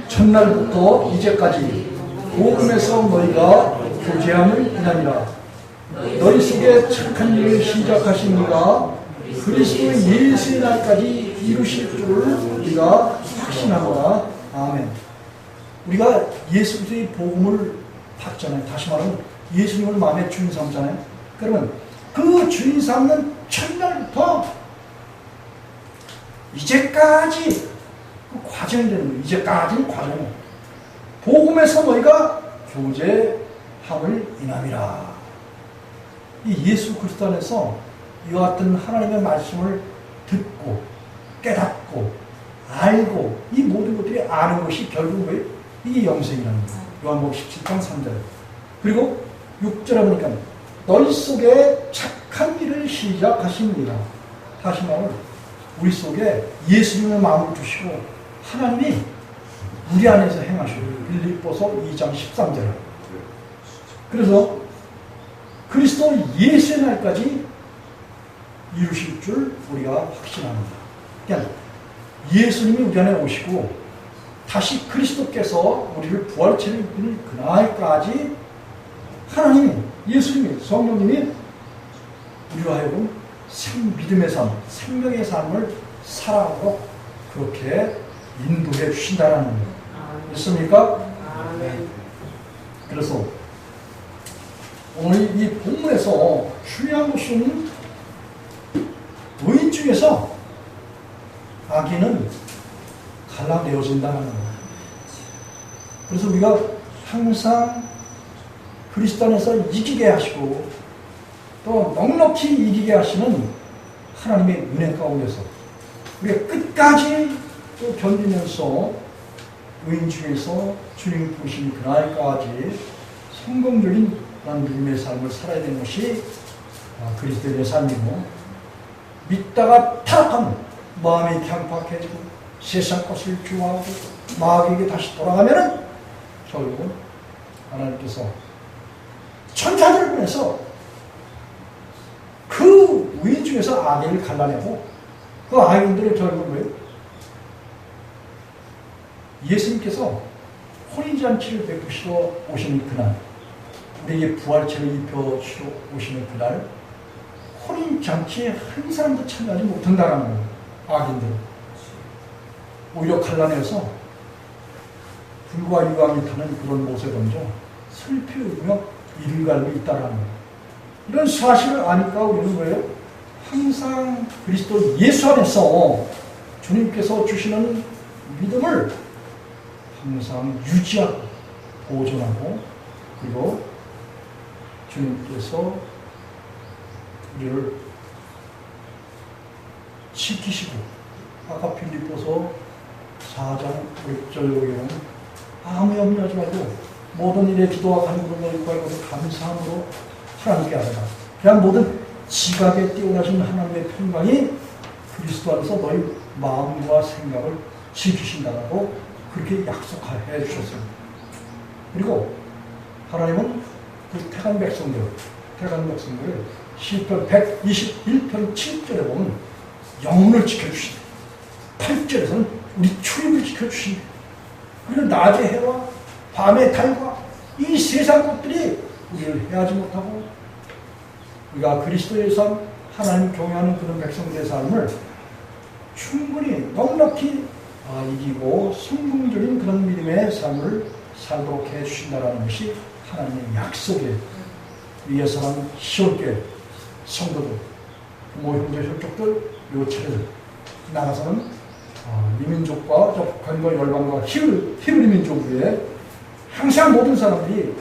첫날부터 이제까지 복음에서 너희가 교제함을 인하니라. 너희 속에 착한 일을 시작하신 이가 그리스도 예수의 날까지 이루실 줄을 우리가 확신하노라. 아멘. 우리가 예수 그리스도의 복음을 받잖아요. 다시 말하면 예수님을 마음에 주인 삼잖아요. 그러면 그 주인 삼는 첫날부터 이제까지 그 과정이 되는 거예요. 이제까지는 과정이에요. 복음에서 너희가 교제함을 인함이라. 이 예수 그리스도 안에서 이와 같은 하나님의 말씀을 듣고 깨닫고 알고 이 모든 것들이 아는 것이 결국 뭐예요? 이게 영생이라는 거예요. 요한복음 17장 3절. 그리고 6절에 보니까 너희 속에 착한 일을 시작하십니다. 다시 말하면 우리 속에 예수님의 마음을 두시고 하나님이 우리 안에서 행하시고 빌립보서 2장 13절. 그래서 그리스도 예수의 날까지 이루실 줄 우리가 확신합니다. 그러니까 예수님이 우리 안에 오시고 다시 그리스도께서 우리를 부활체를 입히는 그날까지 하나님, 예수님이, 성령님이 우리로 하여금 믿음의 삶, 생명의 삶을 살아가도록 그렇게 인도해 주신다는 거예요. 믿습니까? 아멘. 그래서 오늘 이 본문에서 중요한 것은 의인 중에서 악인은 갈라내어진다는 거예요. 그래서 우리가 항상 그리스도 안에서 이기게 하시고 또 넉넉히 이기게 하시는 하나님의 은혜 가운데서 우리가 끝까지 또 견디면서 의인 중에서 주님 부르신 그날까지 성공적인 그런 믿음의 삶을 살아야 되는 것이 그리스도의 삶이고, 믿다가 타락하면 마음이 강팍해지고 세상 것을 좋아하고 마귀에게 다시 돌아가면은 결국은 하나님께서 천사들을 보내서 그 의인 중에서 악인을 갈라내고 그 악인들의 결국은 뭐예요? 예수님께서 혼인잔치를 베푸시러 오시는 그날, 우리에게 부활체를 입혀주시러 오시는 그날, 혼인잔치에 한 사람도 참여하지 못한다는 거예요. 악인들. 오히려 갈라내어서 불과 유황이 타는 그런 못에 던져 슬피 울며 이를 갈고 있다는 거예요. 이런 사실을 아니까 우리는 뭐예요? 항상 그리스도 예수 안에서 주님께서 주시는 믿음을 항상 유지하고 보존하고, 그리고 주님께서 우리를 지키시고, 아까 빌립보서 4장 6절에 보면 아무 염려하지 말고 모든 일에 기도와 간구로 구하고 감사함으로 하나님께 아뢰라. 그냥 모든 지각에 뛰어나신 하나님의 평강이 그리스도 안에서 너희 마음과 생각을 지키신다라고 그렇게 약속해 주셨습니다. 그리고 하나님은 그 택한 백성들을 시편 121편 7절에 보면 영혼을 지켜주신다. 8절에서는 우리 출입을 지켜주신다. 그리고 낮의 해와 밤의 달과 이 세상 것들이 우리를 해하지 못하고, 우리가 그리스도의 삶, 하나님 경외하는 그런 백성들의 삶을 충분히 넉넉히 이기고 성공적인 그런 믿음의 삶을 살도록 해주신다는 것이 하나님의 약속이에요. 위에 사람 시온교회 성도들, 부모 형제 혈족들, 요체들 나가서는 이민족과 북한과 열방과 히브리 민족에 항상 모든 사람들이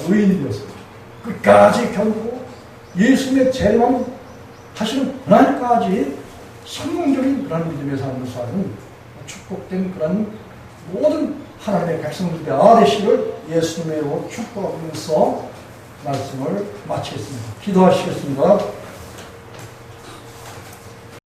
의인이 되어서 끝까지 견디고 예수님의 재림하는 하시는 그날까지 성공적인 그런 믿음의 삶을 사는 축복된 그런 모든 하나님의 백성들이 되시기를 예수님의 이름으로 축복하면서 말씀을 마치겠습니다. 기도하시겠습니다.